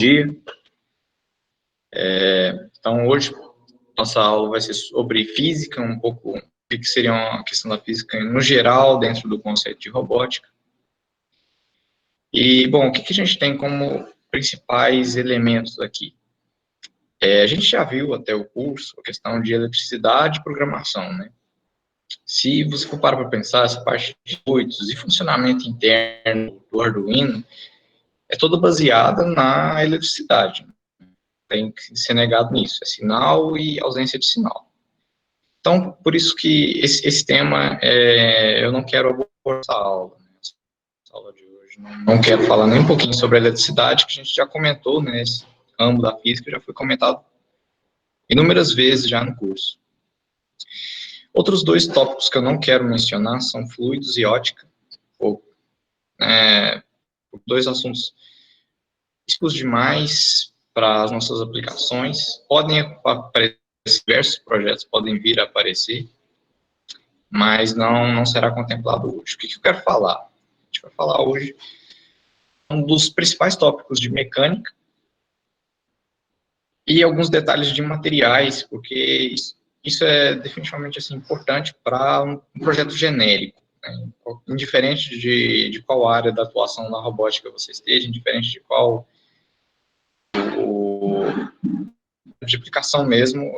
Dia. Então, hoje, nossa aula vai ser sobre física, um pouco o que seria uma questão da física no geral, dentro do conceito de robótica. E, bom, o que a gente tem como principais elementos aqui? A gente já viu até o curso a questão de eletricidade e programação, né? Se você for parar para pensar, essa parte de circuitos e funcionamento interno do Arduino é toda baseada na eletricidade. Tem que ser negado nisso, é sinal e ausência de sinal. Então, por isso que esse tema, eu não quero abordar essa aula, né? Essa aula de hoje. Não quero falar nem um pouquinho sobre a eletricidade, que a gente já comentou, né? Esse âmbito da física já foi comentado inúmeras vezes já no curso. Outros dois tópicos que eu não quero mencionar são fluidos e ótica, dois assuntos específicos demais para as nossas aplicações. Podem aparecer, diversos projetos podem vir a aparecer, mas não será contemplado hoje. O que eu quero falar? A gente vai falar hoje um dos principais tópicos de mecânica e alguns detalhes de materiais, porque isso é definitivamente assim, importante para um projeto genérico, né? Indiferente de qual área da atuação na robótica você esteja, indiferente de qual de aplicação mesmo,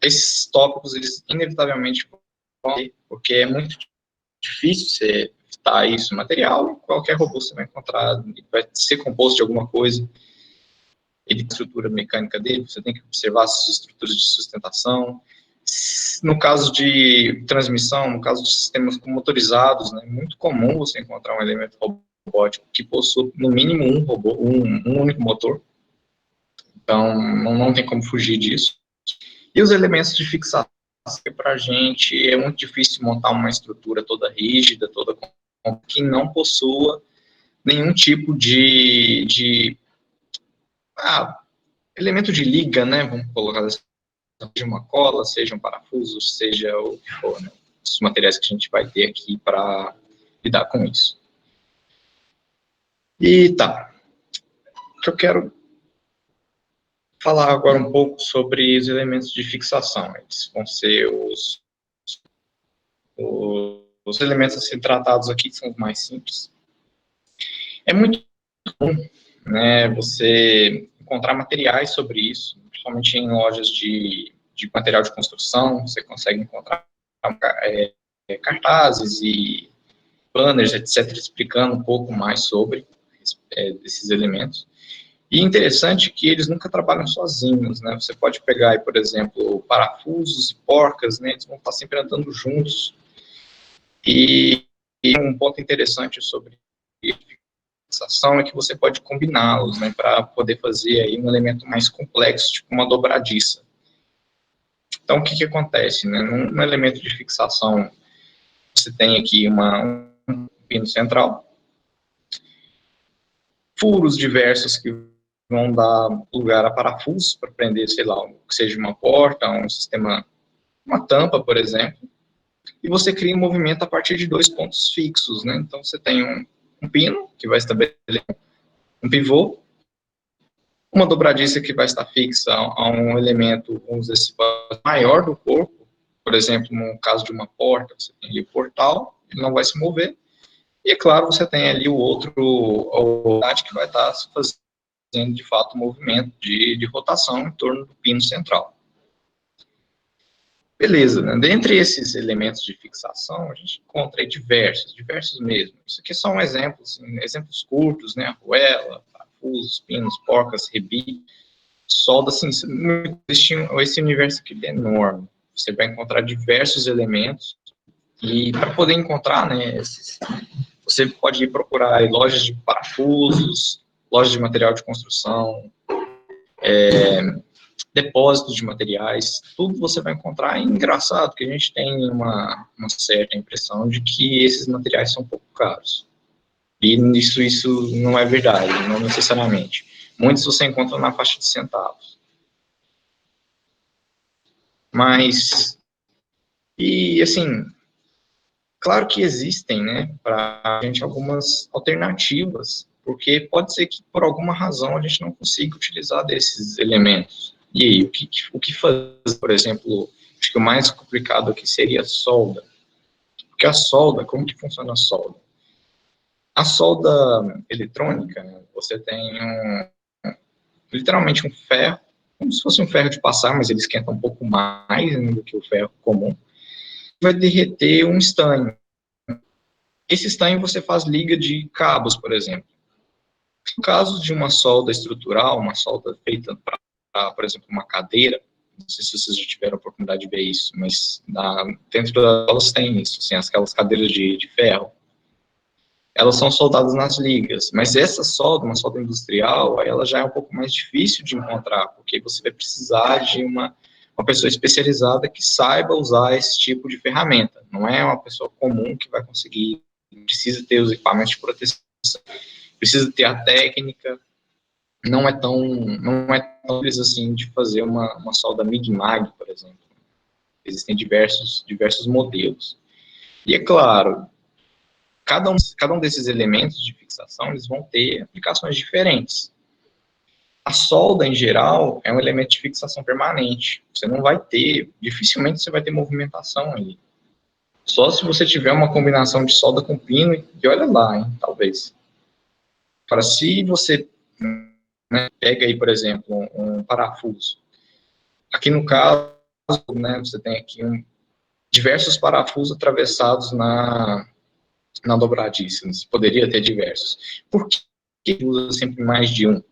esses tópicos, eles inevitavelmente vão ter, porque é muito difícil você evitar isso no material, qualquer robô você vai encontrar, vai ser composto de alguma coisa, ele tem a estrutura mecânica dele, você tem que observar as estruturas de sustentação. No caso de transmissão, no caso de sistemas motorizados, né, é muito comum você encontrar um elemento robótico que possui no mínimo um robô, um único motor. Então, não tem como fugir disso. E os elementos de fixação, para a gente é muito difícil montar uma estrutura toda rígida, toda que não possua nenhum tipo de elemento de liga, né? Vamos colocar assim, seja uma cola, seja um parafuso, seja o que for, né? Os materiais que a gente vai ter aqui para lidar com isso. E tá, o que eu quero falar agora um pouco sobre os elementos de fixação. Eles vão ser os elementos a ser tratados aqui, que são os mais simples. É muito comum, né, você encontrar materiais sobre isso, principalmente em lojas de material de construção, você consegue encontrar cartazes e banners, etc., explicando um pouco mais sobre esses elementos. E interessante que eles nunca trabalham sozinhos, né? Você pode pegar aí, por exemplo, parafusos e porcas, né? Eles vão estar sempre andando juntos. E um ponto interessante sobre fixação é que você pode combiná-los, né? Para poder fazer aí um elemento mais complexo, tipo uma dobradiça. Então, o que acontece, né? Num elemento de fixação, você tem aqui um pino central, furos diversos que vão dar lugar a parafusos para prender, sei lá, que seja uma porta, um sistema, uma tampa, por exemplo, e você cria um movimento a partir de dois pontos fixos, né? Então, você tem um pino, que vai estabelecer um pivô, uma dobradiça que vai estar fixa a um elemento, vamos dizer, maior do corpo, por exemplo, no caso de uma porta, você tem ali o portal, ele não vai se mover, e, é claro, você tem ali o outro, que vai estar fazendo, de fato, um movimento de rotação em torno do pino central. Beleza, né? Dentre esses elementos de fixação, a gente encontra aí diversos mesmo. Isso aqui são exemplos, assim, exemplos curtos, né? Arruela, parafusos, pinos, porcas, rebite, solda, assim, esse universo aqui é enorme. Você vai encontrar diversos elementos e para poder encontrar, né, você pode ir procurar em lojas de parafusos, lojas de material de construção, depósitos de materiais, tudo você vai encontrar. É engraçado que a gente tem uma certa impressão de que esses materiais são um pouco caros. E isso não é verdade, não necessariamente. Muitos você encontra na faixa de centavos. Mas, e assim, claro que existem, né, para a gente algumas alternativas porque pode ser que por alguma razão a gente não consiga utilizar desses elementos. E aí, o que fazer, por exemplo, acho que o mais complicado aqui seria a solda. Porque a solda, como que funciona a solda? A solda eletrônica, né, você tem literalmente um ferro, como se fosse um ferro de passar, mas ele esquenta um pouco mais, né, do que o ferro comum, vai derreter um estanho. Esse estanho você faz liga de cabos, por exemplo. No caso de uma solda estrutural, uma solda feita para, por exemplo, uma cadeira, não sei se vocês já tiveram a oportunidade de ver isso, mas dentro delas tem isso, assim, aquelas cadeiras de ferro, elas são soldadas nas ligas, mas essa solda, uma solda industrial, ela já é um pouco mais difícil de encontrar, porque você vai precisar de uma pessoa especializada que saiba usar esse tipo de ferramenta, não é uma pessoa comum que vai conseguir, precisa ter os equipamentos de proteção, precisa ter a técnica, não é tão simples assim de fazer uma solda Mig-Mag, por exemplo. Existem diversos modelos. E é claro, cada um desses elementos de fixação, eles vão ter aplicações diferentes. A solda, em geral, é um elemento de fixação permanente. Você não vai ter, dificilmente você vai ter movimentação ali. Só se você tiver uma combinação de solda com pino, e olha lá, hein, talvez. Para se você, né, pega aí, por exemplo, um parafuso. Aqui no caso, né, você tem aqui diversos parafusos atravessados na dobradiça. Você poderia ter diversos. Por que usa sempre mais de um? Por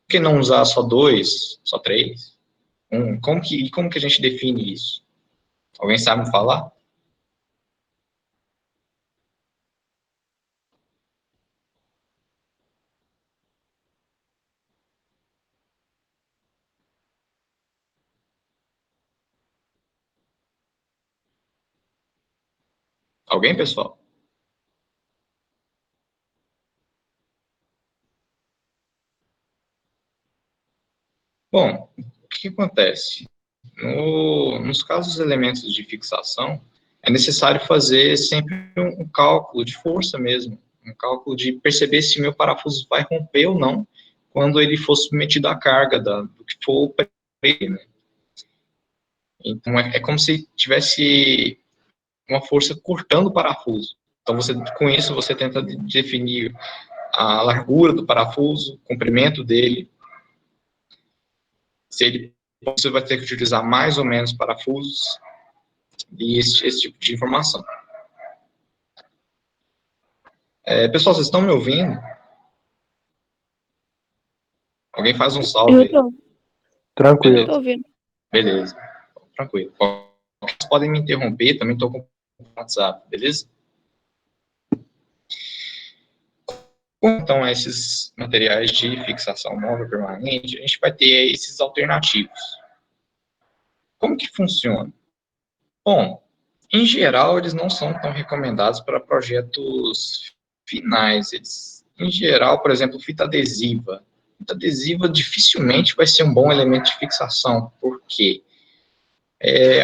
que não usar só dois, só três? Como que a gente define isso? Alguém sabe me falar? Alguém, pessoal? Bom, o que acontece? Nos casos dos elementos de fixação, é necessário fazer sempre um cálculo de força mesmo, um cálculo de perceber se meu parafuso vai romper ou não quando ele for submetido à carga do que for para ele, né? Então, é como se tivesse uma força cortando o parafuso. Então, com isso, você tenta definir a largura do parafuso, o comprimento dele, se ele você vai ter que utilizar mais ou menos parafusos e esse tipo de informação. Pessoal, vocês estão me ouvindo? Alguém faz um salve Eu aí. tô, eu Tranquilo. tô ouvindo. Beleza, tranquilo. Vocês podem me interromper, também estou com o WhatsApp, beleza? Então, esses materiais de fixação móvel permanente, a gente vai ter esses alternativos. Como que funciona? Bom, em geral, eles não são tão recomendados para projetos finais. Em geral, por exemplo, fita adesiva. Fita adesiva dificilmente vai ser um bom elemento de fixação, porque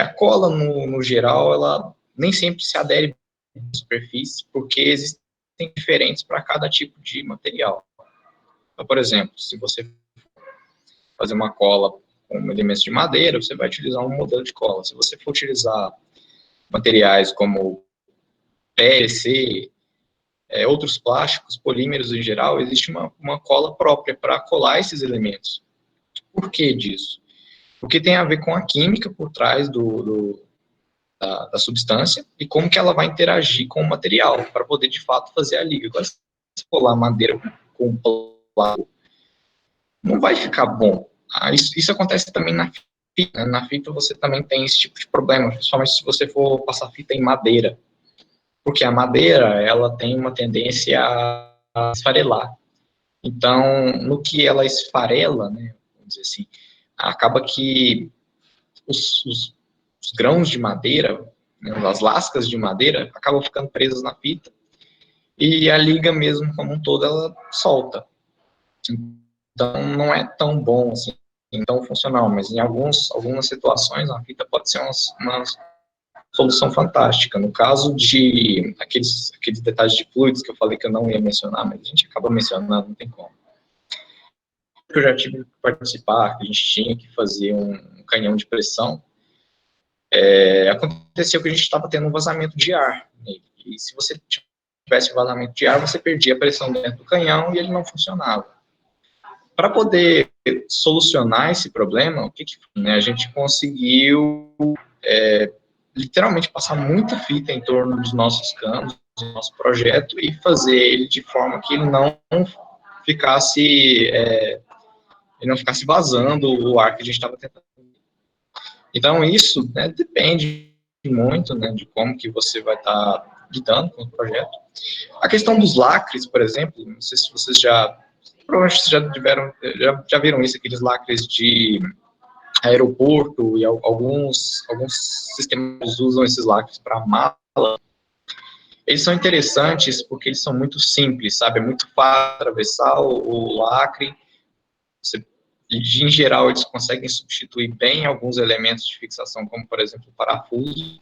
a cola, no geral, ela nem sempre se adere à superfície, porque existem diferentes para cada tipo de material. Então, por exemplo, se você fazer uma cola com elementos de madeira, você vai utilizar um modelo de cola. Se você for utilizar materiais como PVC, outros plásticos, polímeros em geral, existe uma cola própria para colar esses elementos. Por que disso? Porque tem a ver com a química por trás da substância e como que ela vai interagir com o material para poder, de fato, fazer a liga. Agora, se colar madeira com plástico, não vai ficar bom. Isso acontece também na fita. Né? Na fita você também tem esse tipo de problema, principalmente se você for passar fita em madeira. Porque a madeira, ela tem uma tendência a esfarelar. Então, no que ela esfarela, né, vamos dizer assim, acaba que os grãos de madeira, né, as lascas de madeira, acabam ficando presas na fita e a liga mesmo como um todo, ela solta. Então, não é tão bom assim, tão funcional, mas em algumas situações a fita pode ser uma solução fantástica. No caso de aqueles detalhes de fluidos que eu falei que eu não ia mencionar, mas a gente acaba mencionando, não tem como. Eu já tive que participar, a gente tinha que fazer um canhão de pressão. Aconteceu que a gente estava tendo um vazamento de ar, né? E se você tivesse vazamento de ar, você perdia a pressão dentro do canhão e ele não funcionava. Para poder solucionar esse problema, o que né, a gente conseguiu literalmente passar muita fita em torno dos nossos canos, do nosso projeto, e fazer ele de forma que ele não ficasse vazando o ar que a gente estava tentando. Então, isso, né, depende muito, né, de como que você vai estar lidando com o projeto. A questão dos lacres, por exemplo, não sei se vocês provavelmente já viram isso, aqueles lacres de aeroporto, e alguns sistemas usam esses lacres para mala. Eles são interessantes porque eles são muito simples, sabe? É muito fácil atravessar o lacre. Em geral, eles conseguem substituir bem alguns elementos de fixação, como, por exemplo, o parafuso.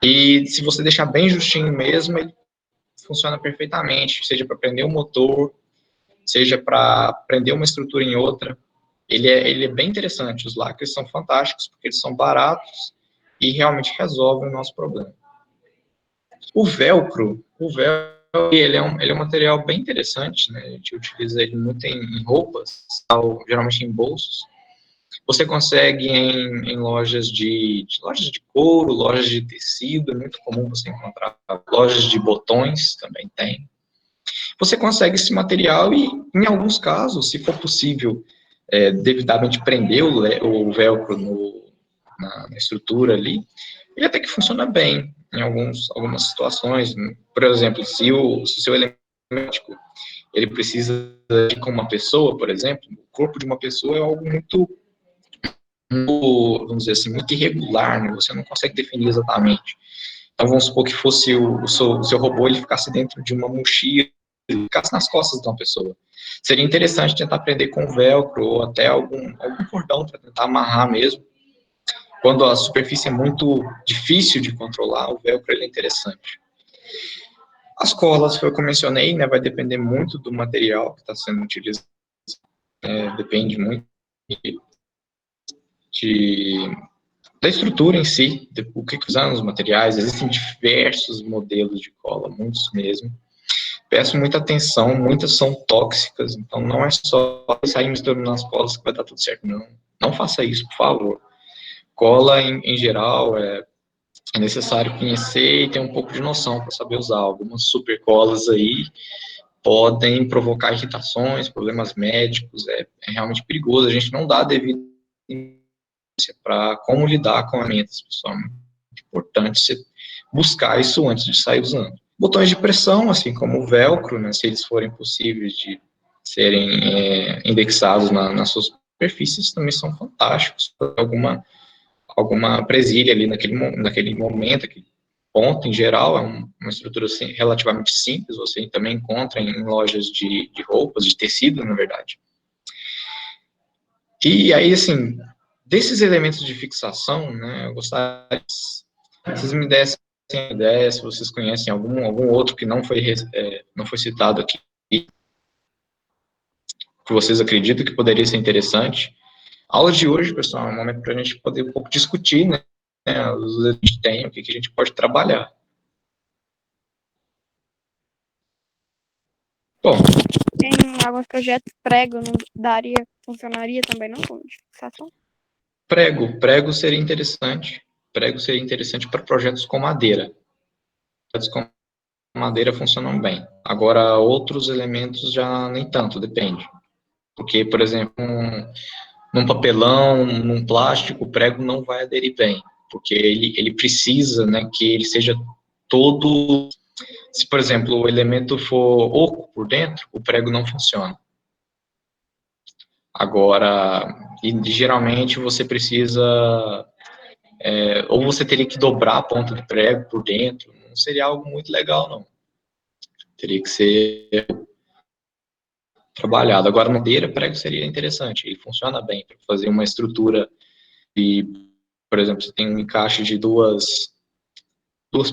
E se você deixar bem justinho mesmo, ele funciona perfeitamente, seja para prender um motor, seja para prender uma estrutura em outra. Ele é bem interessante. Os lacres são fantásticos, porque eles são baratos e realmente resolvem o nosso problema. O velcro, ele é um material bem interessante, né? A gente utiliza ele muito em roupas, geralmente em bolsos. Você consegue em lojas de couro, lojas de tecido, é muito comum você encontrar. Lojas de botões também tem. Você consegue esse material e, em alguns casos, se for possível, devidamente prender o velcro na estrutura ali, ele até que funciona bem em algumas situações. Por exemplo, se o seu elemento ele precisa ir com uma pessoa, por exemplo, o corpo de uma pessoa é algo muito, vamos dizer assim, muito irregular, né? Você não consegue definir exatamente. Então, vamos supor que fosse o seu robô, ele ficasse dentro de uma mochila, ele ficasse nas costas de uma pessoa. Seria interessante tentar prender com velcro ou até algum cordão para tentar amarrar mesmo. Quando a superfície é muito difícil de controlar, o velcro ele é interessante. As colas, foi o que eu mencionei, né, vai depender muito do material que está sendo utilizado. Depende muito da estrutura em si, o que usamos os materiais. Existem diversos modelos de cola, muitos mesmo. Peço muita atenção, muitas são tóxicas, então não é só sair misturando nas colas que vai dar tudo certo, não. Não faça isso, por favor. Cola, em geral, é necessário conhecer e ter um pouco de noção para saber usar. Algumas super colas aí podem provocar irritações, problemas médicos, é realmente perigoso. A gente não dá devida para como lidar com alimentos, pessoal. É muito importante você buscar isso antes de sair usando. Botões de pressão, assim como o velcro, né, se eles forem possíveis de serem indexados nas suas superfícies, também são fantásticos. Alguma presilha ali naquele momento, aquele ponto, em geral, é uma estrutura assim, relativamente simples, você também encontra em lojas de roupas, de tecido, na verdade. E aí, assim, desses elementos de fixação, né, eu gostaria que vocês me dessem ideia, se vocês conhecem algum outro que não foi citado aqui, que vocês acreditam que poderia ser interessante. A aula de hoje, pessoal, é um momento para a gente poder um pouco discutir, né, os que a gente tem, o que a gente pode trabalhar. Bom, Tem alguns projetos prego, não daria, funcionaria também não com fixação? prego seria interessante. Prego seria interessante para projetos com madeira. Projetos com madeira funcionam bem. Agora, outros elementos já nem tanto, depende. Porque, por exemplo, num papelão, num plástico, o prego não vai aderir bem. Porque ele precisa, né, que ele seja todo... Se, por exemplo, o elemento for oco por dentro, o prego não funciona. Agora, geralmente você precisa... ou você teria que dobrar a ponta do prego por dentro. Não seria algo muito legal, não. Teria que ser trabalhado. Agora, madeira, prego seria interessante. Ele funciona bem para fazer uma estrutura de por exemplo, você tem um encaixe de duas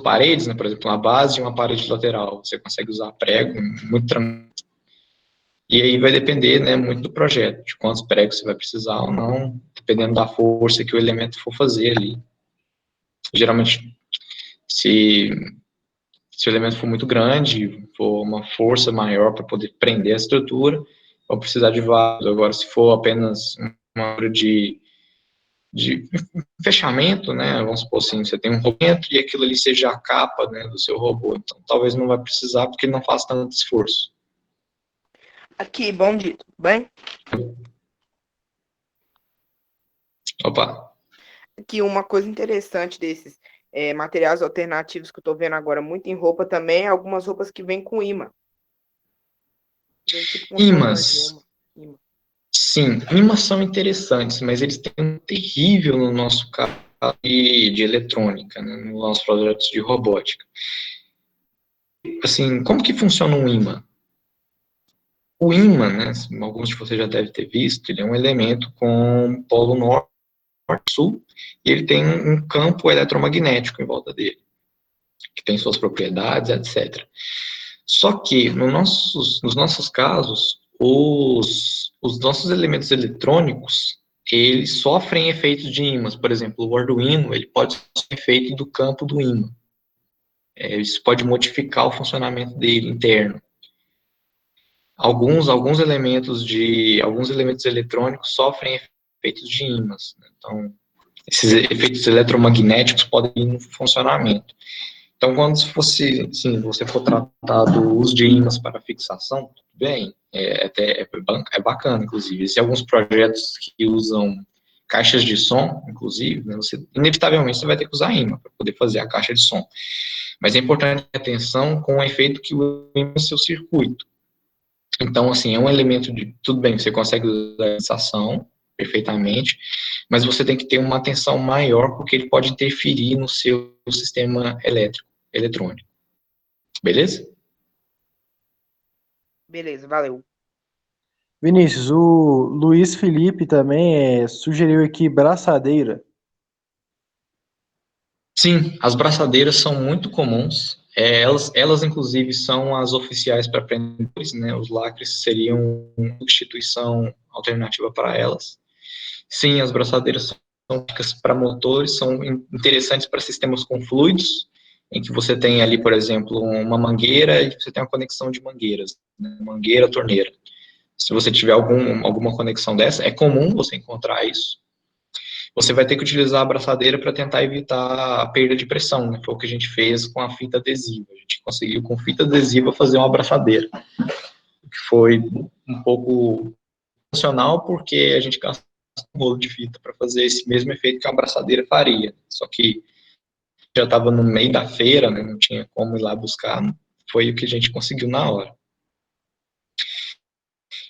paredes, né, por exemplo, uma base e uma parede lateral. Você consegue usar prego muito tranquilo. E aí vai depender, né, muito do projeto, de quantos pregos você vai precisar ou não, dependendo da força que o elemento for fazer ali. Geralmente, se o elemento for muito grande, for uma força maior para poder prender a estrutura, vai precisar de vários. Agora, se for apenas uma hora de fechamento, né, vamos supor assim, você tem um robô e aquilo ali seja a capa, né, do seu robô, então talvez não vai precisar porque ele não faz tanto esforço. Aqui, bom dia, tudo bem? Opa. Aqui uma coisa interessante desses materiais alternativos que eu tô vendo agora muito em roupa também, é algumas roupas que vêm com imã. Vem tipo com Imãs. imã. Sim, imãs são interessantes, mas eles têm um terrível no nosso caso de eletrônica, né, nos nossos projetos de robótica. Assim, como que funciona um imã? O ímã, né, alguns de vocês já devem ter visto, ele é um elemento com polo norte e sul, e ele tem um campo eletromagnético em volta dele, que tem suas propriedades, etc. Só que nos nossos casos, os nossos elementos eletrônicos, eles sofrem efeitos de ímãs. Por exemplo, o Arduino, ele pode sofrer efeito do campo do ímã. Isso pode modificar o funcionamento dele interno. Alguns elementos eletrônicos sofrem efeitos de ímãs, né? Então, esses efeitos eletromagnéticos podem ir no funcionamento. Então, quando você for tratar do uso de ímãs para fixação, tudo bem, é bacana, inclusive. Existem alguns projetos que usam caixas de som, inclusive, né, inevitavelmente você vai ter que usar ímã para poder fazer a caixa de som. Mas é importante ter atenção com o efeito que o ímã no seu circuito. Então, assim, é um elemento de, tudo bem, você consegue usar a fixação perfeitamente, mas você tem que ter uma atenção maior, porque ele pode interferir no seu sistema eletrônico. Beleza? Beleza, valeu. Vinícius, o Luiz Felipe também sugeriu aqui braçadeira. Sim, as braçadeiras são muito comuns. Elas, inclusive, são as oficiais para prendedores, né? Os lacres seriam uma substituição alternativa para elas. Sim, as braçadeiras são dicas para motores, são interessantes para sistemas com fluidos, em que você tem ali, por exemplo, uma mangueira e você tem uma conexão de mangueiras, né? Mangueira, torneira. Se você tiver alguma conexão dessa, é comum você encontrar isso. Você vai ter que utilizar a abraçadeira para tentar evitar a perda de pressão, né? Foi o que a gente fez com a fita adesiva. A gente conseguiu, com fita adesiva, fazer uma abraçadeira. Que foi um pouco funcional, porque a gente gastou um rolo de fita para fazer esse mesmo efeito que a abraçadeira faria. Só que já estava no meio da feira, né? Não tinha como ir lá buscar. Foi o que a gente conseguiu na hora.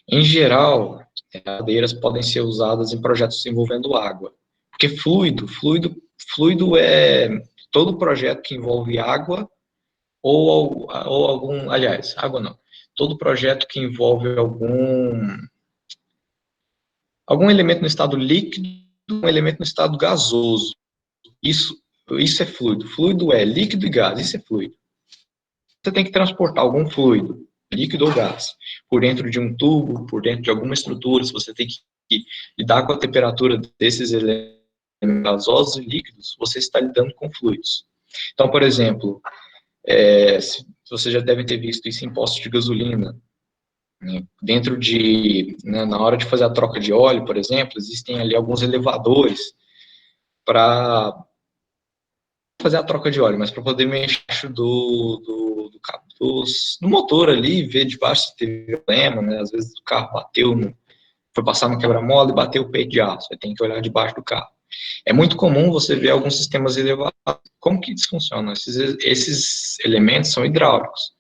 Em geral, madeiras podem ser usadas em projetos envolvendo água. Porque fluido é todo projeto que envolve água ou algum, aliás, água não. Todo projeto que envolve algum elemento no estado líquido, um elemento no estado gasoso. Isso é fluido. Fluido é líquido e gás, isso é fluido. Você tem que transportar algum fluido, líquido ou gás, por dentro de um tubo, por dentro de alguma estrutura, se você tem que lidar com a temperatura desses elementos gasosos e líquidos, você está lidando com fluidos. Então, por exemplo, você já deve ter visto isso em postos de gasolina, né? Na hora de fazer a troca de óleo, por exemplo, existem ali alguns elevadores para fazer a troca de óleo, mas para poder mexer do motor ali, ver debaixo se teve problema, né? Às vezes o carro foi passar no quebra-mola e bateu o peito de aço, aí tem que olhar debaixo do carro. É muito comum você ver alguns sistemas elevados. Como que isso funciona? Esses elementos são hidráulicos.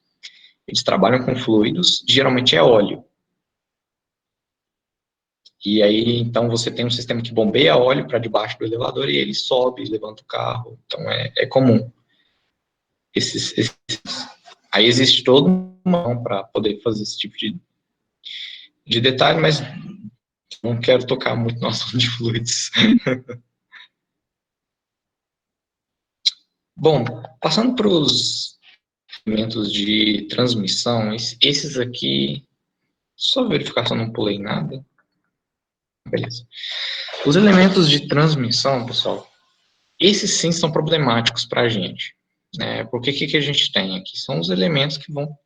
Eles trabalham com fluidos, geralmente é óleo. E aí, então, você tem um sistema que bombeia óleo para debaixo do elevador e ele sobe, levanta o carro. Então, é comum. Aí existe todo uma mão para poder fazer esse tipo de detalhe, mas não quero tocar muito no assunto de fluidos. Bom, passando para os elementos de transmissão, esses aqui, só verificar se eu não pulei nada. Beleza. Os elementos de transmissão, pessoal, esses sim são problemáticos para a gente. Né? Porque o que a gente tem aqui? São os elementos que vão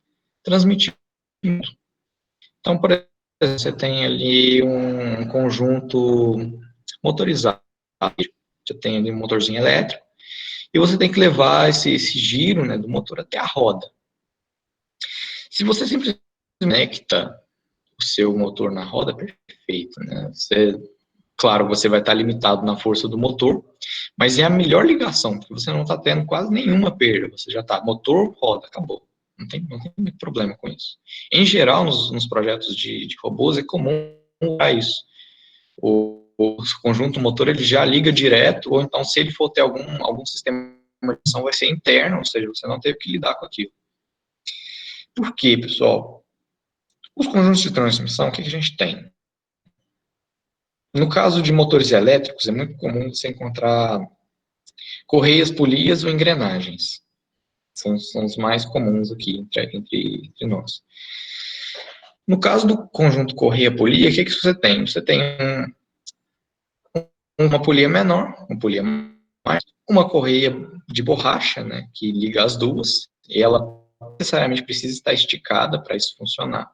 transmitir. Então, por exemplo, você tem ali um conjunto motorizado. Você tem ali um motorzinho elétrico. E você tem que levar esse giro, né, do motor até a roda. Se você simplesmente conecta o seu motor na roda, perfeito, né? Claro, você vai estar limitado na força do motor, mas é a melhor ligação, porque você não está tendo quase nenhuma perda. Você já está, motor, roda, acabou. Não tem muito problema com isso. Em geral, nos projetos de robôs, é comum para isso. O conjunto motor ele já liga direto, ou então se ele for ter algum sistema de ação vai ser interno, ou seja, você não teve que lidar com aquilo. Por quê, pessoal? Os conjuntos de transmissão, o que a gente tem? No caso de motores elétricos, é muito comum você encontrar correias, polias ou engrenagens. São os mais comuns aqui entre nós. No caso do conjunto correia-polia, o que você tem? Você tem uma polia menor, uma polia mais, uma correia de borracha, né, que liga as duas, e ela necessariamente precisa estar esticada para isso funcionar.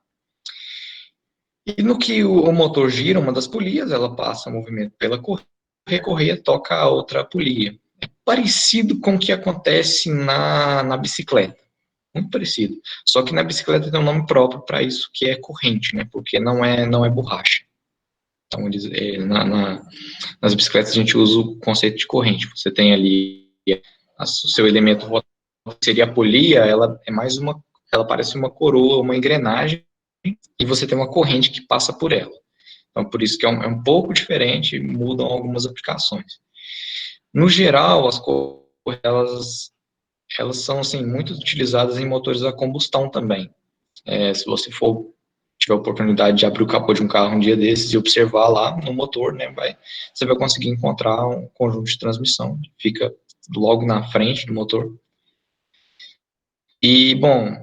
E no que o motor gira, uma das polias, ela passa movimento pela correia, a correia toca a outra polia. É parecido com o que acontece na bicicleta. Muito parecido. Só que na bicicleta tem um nome próprio para isso, que é corrente, né, porque não é borracha. Então, nas bicicletas a gente usa o conceito de corrente. Você tem ali o seu elemento seria a polia, ela parece uma coroa, uma engrenagem, e você tem uma corrente que passa por ela. Então, por isso que é um pouco diferente, mudam algumas aplicações. No geral, as correias, elas são assim, muito utilizadas em motores a combustão também. Se você tiver a oportunidade de abrir o capô de um carro um dia desses e observar lá no motor, né, você vai conseguir encontrar um conjunto de transmissão, que fica logo na frente do motor. E, bom,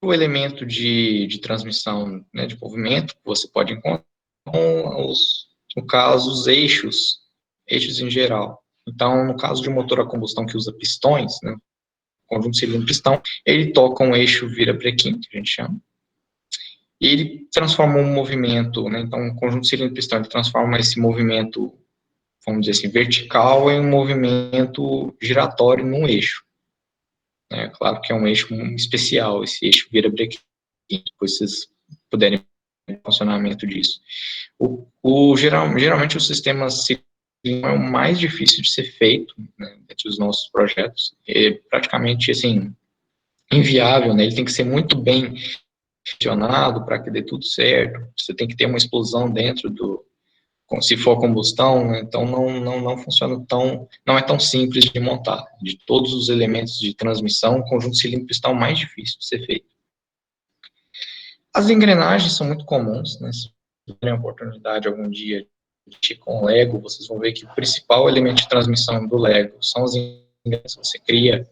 o elemento de transmissão, né, de movimento que você pode encontrar no caso, os eixos em geral. Então, no caso de um motor a combustão que usa pistões, né, conjunto cilindro-pistão, ele toca um eixo virabrequim, que a gente chama, e ele transforma um movimento, né, então o conjunto cilindro-pistão, ele transforma esse movimento, vamos dizer assim, vertical em um movimento giratório num eixo. Claro que é um eixo especial, esse eixo virabrequim, depois vocês puderem ver o funcionamento disso. Geralmente o sistema cilindro é o mais difícil de ser feito, né, entre os nossos projetos, é praticamente, assim, inviável, né, ele tem que ser muito bem funcionado para que dê tudo certo, você tem que ter uma explosão dentro se for combustão, né, então não funciona não é tão simples de montar. De todos os elementos de transmissão, o conjunto cilindro-pistão é o mais difícil de ser feito. As engrenagens são muito comuns, né, se tiverem a oportunidade algum dia de com o Lego, vocês vão ver que o principal elemento de transmissão do Lego são as engrenagens. Você cria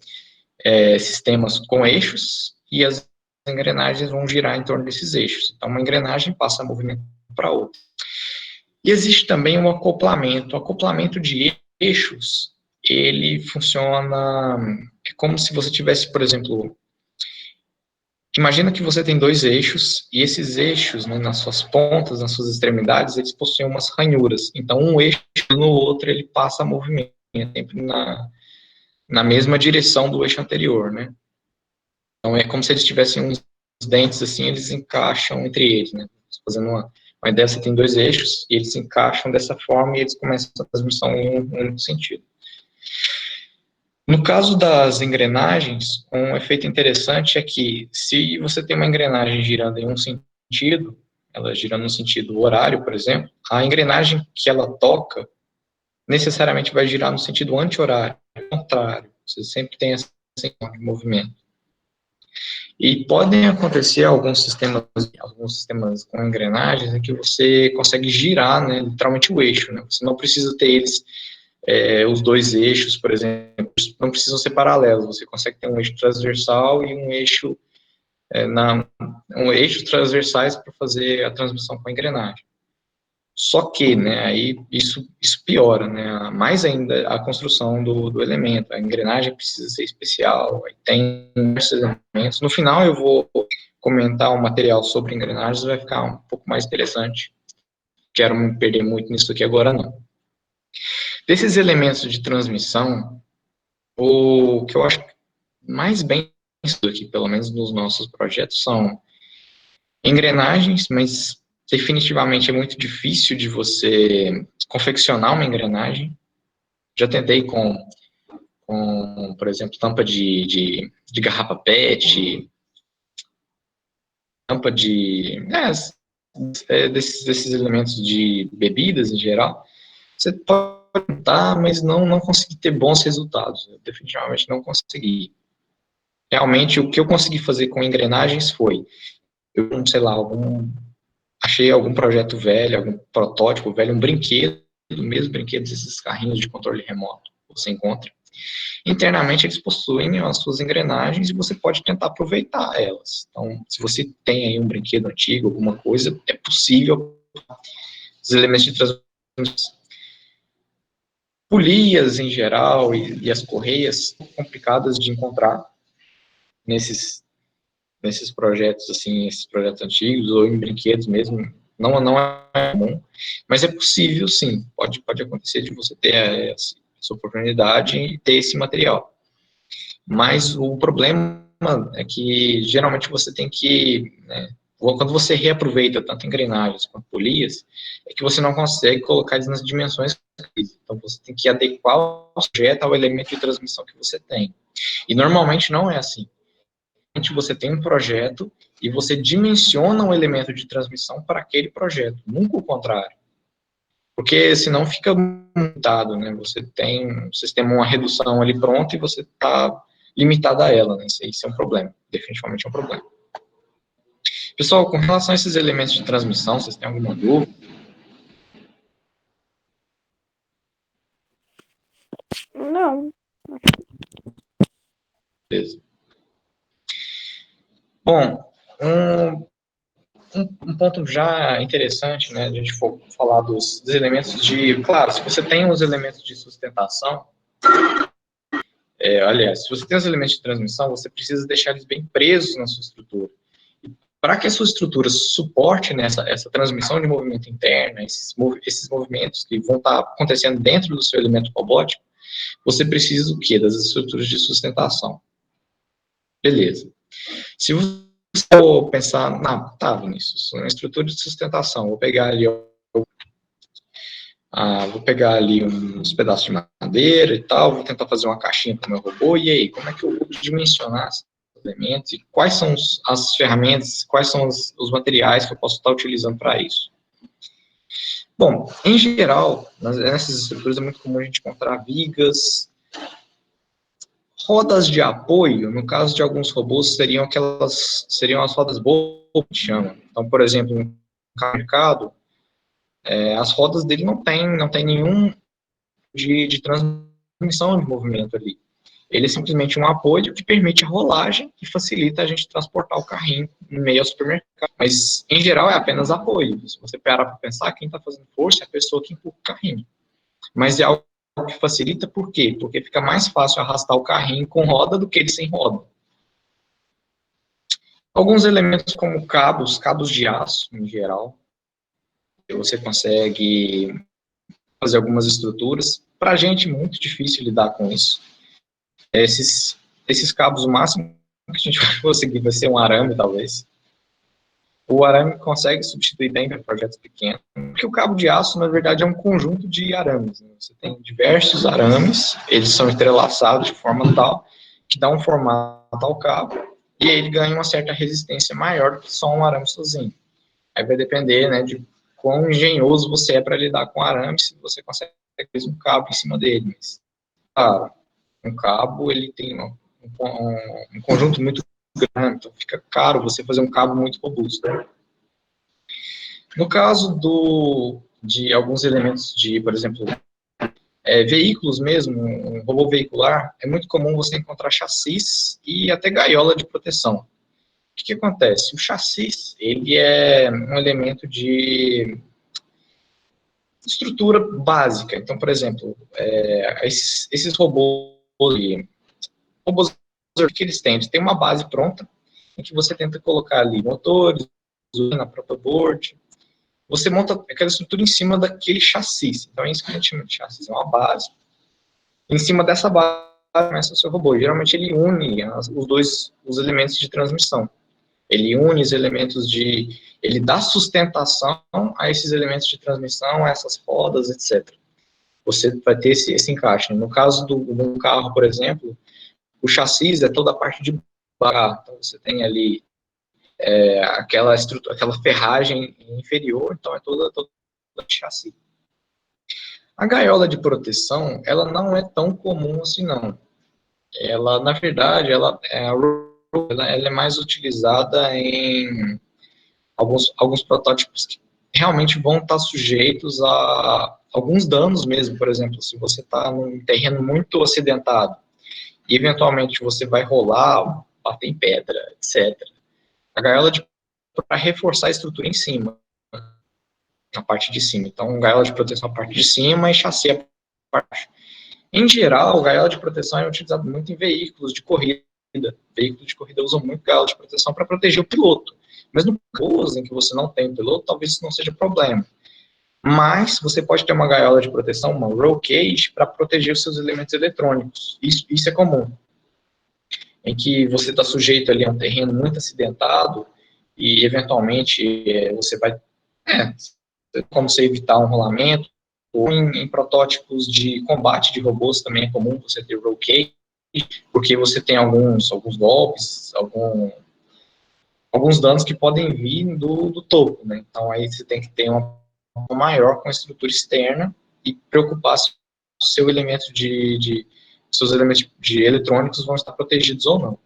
sistemas com eixos e as engrenagens vão girar em torno desses eixos. Então, uma engrenagem passa movimento para outra. E existe também um acoplamento. O acoplamento de eixos, ele funciona como se você tivesse, por exemplo, imagina que você tem dois eixos, e esses eixos, né, nas suas pontas, nas suas extremidades, eles possuem umas ranhuras. Então, um eixo no outro, ele passa movimento, sempre na mesma direção do eixo anterior, né? Então, é como se eles tivessem uns dentes assim, eles encaixam entre eles, né? Fazendo uma ideia, você tem dois eixos, e eles se encaixam dessa forma, e eles começam a transmissão em um único sentido. No caso das engrenagens, um efeito interessante é que, se você tem uma engrenagem girando em um sentido, ela girando no sentido horário, por exemplo, a engrenagem que ela toca, necessariamente vai girar no sentido anti-horário, contrário. Você sempre tem essa sensação de movimento. E podem acontecer alguns sistemas com engrenagens em que você consegue girar, né, literalmente o eixo, né? Você não precisa ter eles os dois eixos, por exemplo, não precisam ser paralelos, você consegue ter um eixo transversal e um eixo transversais para fazer a transmissão com a engrenagem. Só que, né, aí isso piora, né, mais ainda a construção do elemento, a engrenagem precisa ser especial, aí tem diversos elementos. No final eu vou comentar um material sobre engrenagens, vai ficar um pouco mais interessante. Quero me perder muito nisso aqui agora, não. Desses elementos de transmissão, o que eu acho mais bem aqui, pelo menos nos nossos projetos, são engrenagens, mas definitivamente é muito difícil de você confeccionar uma engrenagem. Já tentei com por exemplo, tampa de garrafa PET, tampa desses elementos de bebidas em geral. Você pode tentar, mas não consegui ter bons resultados. Eu definitivamente não consegui. Realmente, o que eu consegui fazer com engrenagens foi, sei lá, achei algum projeto velho, algum protótipo velho, um brinquedo, mesmo brinquedo desses carrinhos de controle remoto, você encontra. Internamente, eles possuem as suas engrenagens e você pode tentar aproveitar elas. Então, se você tem aí um brinquedo antigo, alguma coisa, é possível os elementos de transmissão. Polias, em geral, e as correias são complicadas de encontrar nesses projetos, assim, esses projetos antigos, ou em brinquedos mesmo, não é comum, mas é possível, sim, pode acontecer de você ter essa oportunidade e ter esse material. Mas o problema é que, geralmente, você tem que, né, quando você reaproveita tanto engrenagens quanto polias, é que você não consegue colocar eles nas dimensões. Então, você tem que adequar o projeto ao elemento de transmissão que você tem. E, normalmente, não é assim. Você tem um projeto e você dimensiona um elemento de transmissão para aquele projeto, nunca o contrário. Porque senão fica limitado, né? Vocês têm uma redução ali pronta e você está limitado a ela, né? Isso é um problema, definitivamente é um problema. Pessoal, com relação a esses elementos de transmissão, vocês têm alguma dúvida? Não. Beleza. Bom, um ponto já interessante, né, a gente for falar dos elementos claro, se você tem os elementos de sustentação, aliás, se você tem os elementos de transmissão, você precisa deixar eles bem presos na sua estrutura. Para que a sua estrutura suporte essa transmissão de movimento interno, esses movimentos que vão estar acontecendo dentro do seu elemento robótico, você precisa o quê? Das estruturas de sustentação. Beleza. Se você for pensar, Vinícius, uma estrutura de sustentação, vou pegar ali uns pedaços de madeira e tal, vou tentar fazer uma caixinha para o meu robô, e aí, como é que eu vou dimensionar esses elementos, e quais são as ferramentas, quais são os materiais que eu posso estar utilizando para isso? Bom, em geral, nessas estruturas é muito comum a gente encontrar vigas, rodas de apoio. No caso de alguns robôs, seriam as rodas boas, que chama. Então, por exemplo, no mercado, as rodas dele não tem nenhum de transmissão de movimento ali. Ele é simplesmente um apoio que permite a rolagem e facilita a gente transportar o carrinho em meio ao supermercado. Mas, em geral, é apenas apoio. Se você parar para pensar, quem está fazendo força é a pessoa que empurra o carrinho. Mas é algo que facilita, por quê? Porque fica mais fácil arrastar o carrinho com roda do que ele sem roda. Alguns elementos como cabos de aço, em geral, você consegue fazer algumas estruturas. Para a gente, muito difícil lidar com isso. Esses cabos, o máximo que a gente vai conseguir vai ser um arame, talvez. O arame consegue substituir bem para projetos pequenos, porque o cabo de aço, na verdade, é um conjunto de arames. Né? Você tem diversos arames, eles são entrelaçados de forma tal que dá um formato ao cabo, e aí ele ganha uma certa resistência maior do que só um arame sozinho. Aí vai depender, né, de quão engenhoso você é para lidar com arame, se você consegue fazer um cabo em cima dele. Mas, claro, um cabo, ele tem um conjunto muito grande, então fica caro você fazer um cabo muito robusto. No caso de alguns elementos por exemplo, Veículos mesmo, um robô veicular, é muito comum você encontrar chassis e até gaiola de proteção. O que acontece? O chassi, ele é um elemento de estrutura básica. Então, por exemplo, esses robôs que eles têm, eles têm uma base pronta, em que você tenta colocar ali motores, na própria board, você monta aquela estrutura em cima daquele chassi. Então, é isso que a gente chama de chassi, é uma base. Em cima dessa base, começa o seu robô. Geralmente, ele une os elementos de transmissão. Ele une os elementos ele dá sustentação a esses elementos de transmissão, a essas rodas, etc. Você vai ter esse encaixe. No caso do carro, por exemplo, o chassi é toda a parte de baixo. Então, você tem ali aquela estrutura, aquela ferragem inferior, então é toda chassi. A gaiola de proteção, ela não é tão comum assim, não. Ela, na verdade, ela é mais utilizada em alguns protótipos que realmente vão estar sujeitos a alguns danos mesmo. Por exemplo, se você está num terreno muito acidentado e eventualmente você vai rolar, bater em pedra, etc. A gaiola para reforçar a estrutura em cima, na parte de cima. Então, gaiola de proteção a parte de cima e chassi a parte de baixo. Em geral, gaiola de proteção é utilizado muito em veículos de corrida. Veículos de corrida usam muito gaiola de proteção para proteger o piloto. Mas no caso em que você não tem piloto, talvez isso não seja problema. Mas você pode ter uma gaiola de proteção, uma roll cage, para proteger os seus elementos eletrônicos. Isso é comum. Em que você está sujeito ali a um terreno muito acidentado e, eventualmente, você vai... como você evitar um rolamento. Ou em protótipos de combate de robôs também é comum você ter roll cage, porque você tem alguns golpes, alguns danos que podem vir do topo, né? Então aí você tem que ter uma maior com a estrutura externa e preocupar se seus elementos de eletrônicos vão estar protegidos ou não.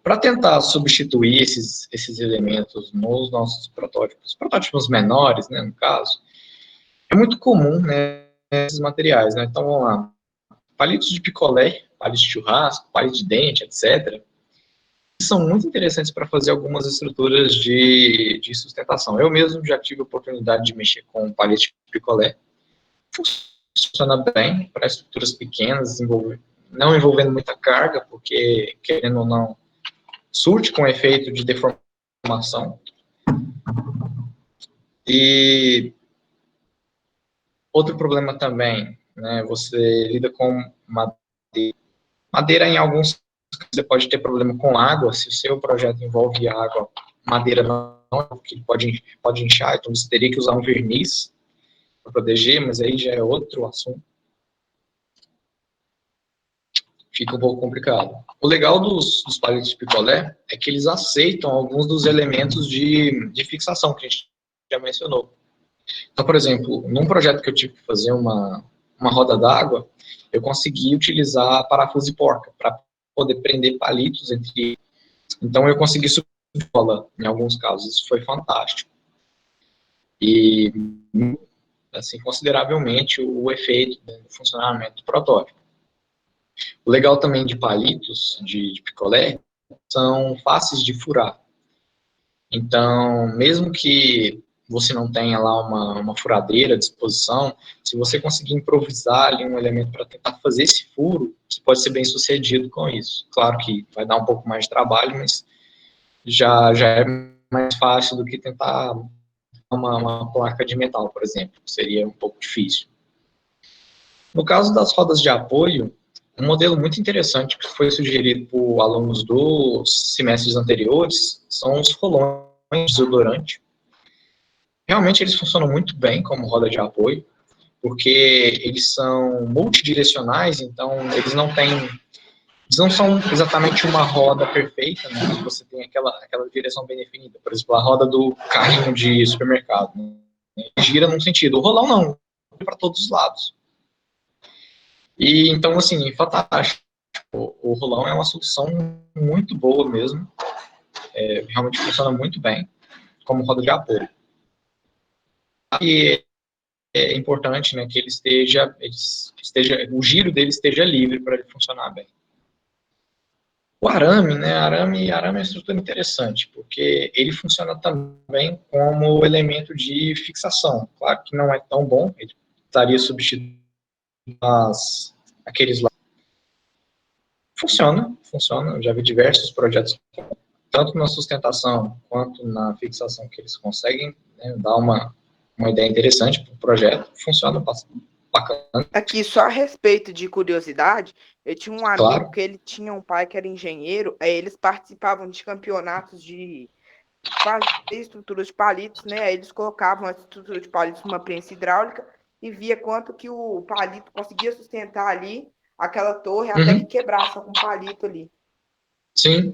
Para tentar substituir esses elementos nos nossos protótipos menores, né, no caso, é muito comum, né, esses materiais, né? Então, vamos lá. Palitos de picolé, palitos de churrasco, palitos de dente, etc. São muito interessantes para fazer algumas estruturas de sustentação. Eu mesmo já tive a oportunidade de mexer com palito de picolé. Funciona bem para estruturas pequenas, não envolvendo muita carga, porque, querendo ou não, surte com efeito de deformação. E outro problema também, né, você lida com madeira. Madeira, em alguns casos, você pode ter problema com água. Se o seu projeto envolve água, madeira não, porque pode inchar, então você teria que usar um verniz para proteger, mas aí já é outro assunto. Fica um pouco complicado. O legal dos palitos de picolé é que eles aceitam alguns dos elementos de fixação que a gente já mencionou. Então, por exemplo, num projeto que eu tive que fazer uma roda d'água, eu consegui utilizar parafuso de porca para poder prender palitos entre. Então, eu consegui subir bola em alguns casos. Isso foi fantástico. E, assim, consideravelmente o efeito do funcionamento do protótipo. O legal também de palitos de picolé são fáceis de furar. Então, mesmo que você não tenha lá uma furadeira à disposição, se você conseguir improvisar ali um elemento para tentar fazer esse furo, você pode ser bem sucedido com isso. Claro que vai dar um pouco mais de trabalho, mas já é mais fácil do que tentar uma placa de metal, por exemplo. Seria um pouco difícil. No caso das rodas de apoio, um modelo muito interessante que foi sugerido por alunos dos semestres anteriores são os rolões de desodorante. Realmente eles funcionam muito bem como roda de apoio, porque eles são multidirecionais, então eles não são exatamente uma roda perfeita, né? Você tem aquela direção bem definida. Por exemplo, a roda do carrinho de supermercado, né? Gira num sentido. O rolão não, para todos os lados. E então, assim, fantástico. O rolão é uma solução muito boa mesmo. Realmente funciona muito bem como roda de apoio. E é importante, né, que o giro dele esteja livre para ele funcionar bem. O arame, né, arame é uma estrutura interessante, porque ele funciona também como elemento de fixação. Claro que não é tão bom, ele estaria substituindo aqueles lá. Funciona, eu já vi diversos projetos, tanto na sustentação quanto na fixação, que eles conseguem, né, dar uma ideia interessante para o projeto, funciona bacana. Aqui, só a respeito de curiosidade, eu tinha um amigo Claro. que ele tinha um pai que era engenheiro, aí eles participavam de campeonatos de fazer estruturas de palitos, né? Aí eles colocavam a estrutura de palitos numa prensa hidráulica e via quanto que o palito conseguia sustentar ali aquela torre até que quebrasse com o palito ali. Sim.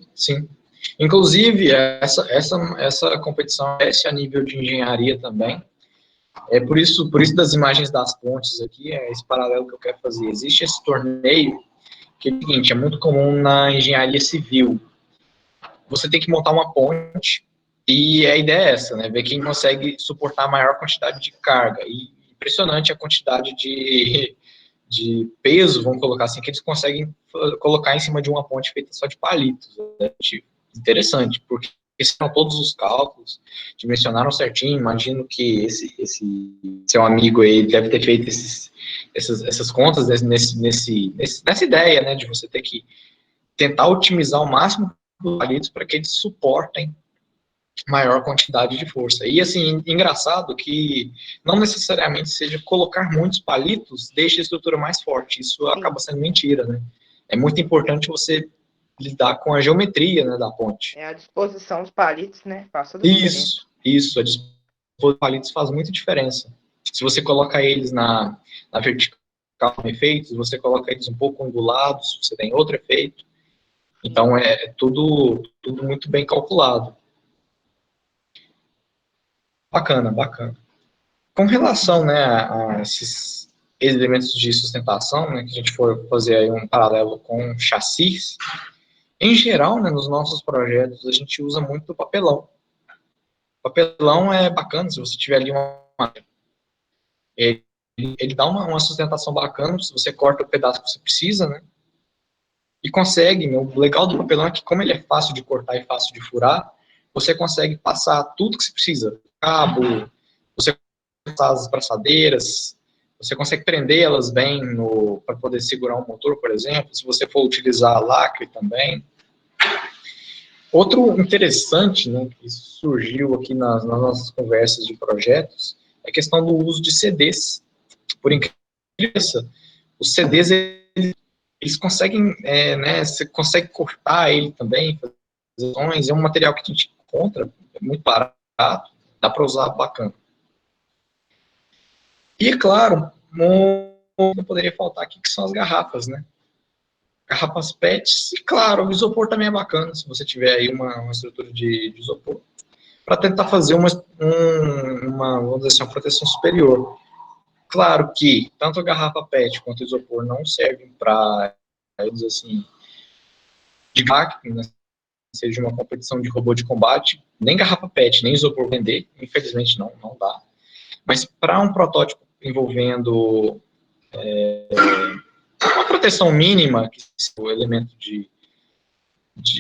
Inclusive, essa competição é a nível de engenharia também. É por isso das imagens das pontes aqui, é esse paralelo que eu quero fazer. Existe esse torneio, que é o seguinte, é muito comum na engenharia civil. Você tem que montar uma ponte, e a ideia é essa, né? Ver quem consegue suportar a maior quantidade de carga. E impressionante a quantidade de peso, vamos colocar assim, que eles conseguem colocar em cima de uma ponte feita só de palitos. Né? Interessante, porque fizeram todos os cálculos, dimensionaram certinho. Imagino que esse seu amigo aí deve ter feito essas contas nessa ideia, né, de você ter que tentar otimizar o máximo dos palitos para que eles suportem maior quantidade de força. E, assim, engraçado que não necessariamente seja colocar muitos palitos deixa a estrutura mais forte. Isso acaba sendo mentira, né? É muito importante você lidar com a geometria, né, da ponte. É a disposição dos palitos, né? Faz toda a diferença. Isso. A disposição dos palitos faz muita diferença. Se você coloca eles na vertical, tem efeitos, você coloca eles um pouco angulados, você tem outro efeito. Então, é tudo muito bem calculado. Bacana. Com relação, né, a esses elementos de sustentação, né, que a gente for fazer aí um paralelo com chassis, em geral, né, nos nossos projetos, a gente usa muito papelão. Papelão é bacana, se você tiver ali ele dá uma sustentação bacana, se você corta o pedaço que você precisa, né, e consegue, né, o legal do papelão é que, como ele é fácil de cortar e fácil de furar, você consegue passar tudo que você precisa, cabo, você passar as braçadeiras, você consegue prender elas bem para poder segurar um motor, por exemplo, se você for utilizar lacre também. Outro interessante, né, que surgiu aqui nas nossas conversas de projetos, é a questão do uso de CDs. Por incrível que pareça, os CDs, eles conseguem, né, você consegue cortar ele também, é um material que a gente encontra, é muito barato, dá para usar bacana. E, é claro, não poderia faltar aqui, que são as garrafas, né? Garrafas PET, e claro, o isopor também é bacana, se você tiver aí uma estrutura de isopor, para tentar fazer vamos dizer assim, uma proteção superior. Claro que tanto a garrafa PET quanto o isopor não servem para, assim, de máquina, seja uma competição de robô de combate, nem garrafa PET, nem isopor vender, infelizmente não dá. Mas para um protótipo envolvendo uma proteção mínima, que é o elemento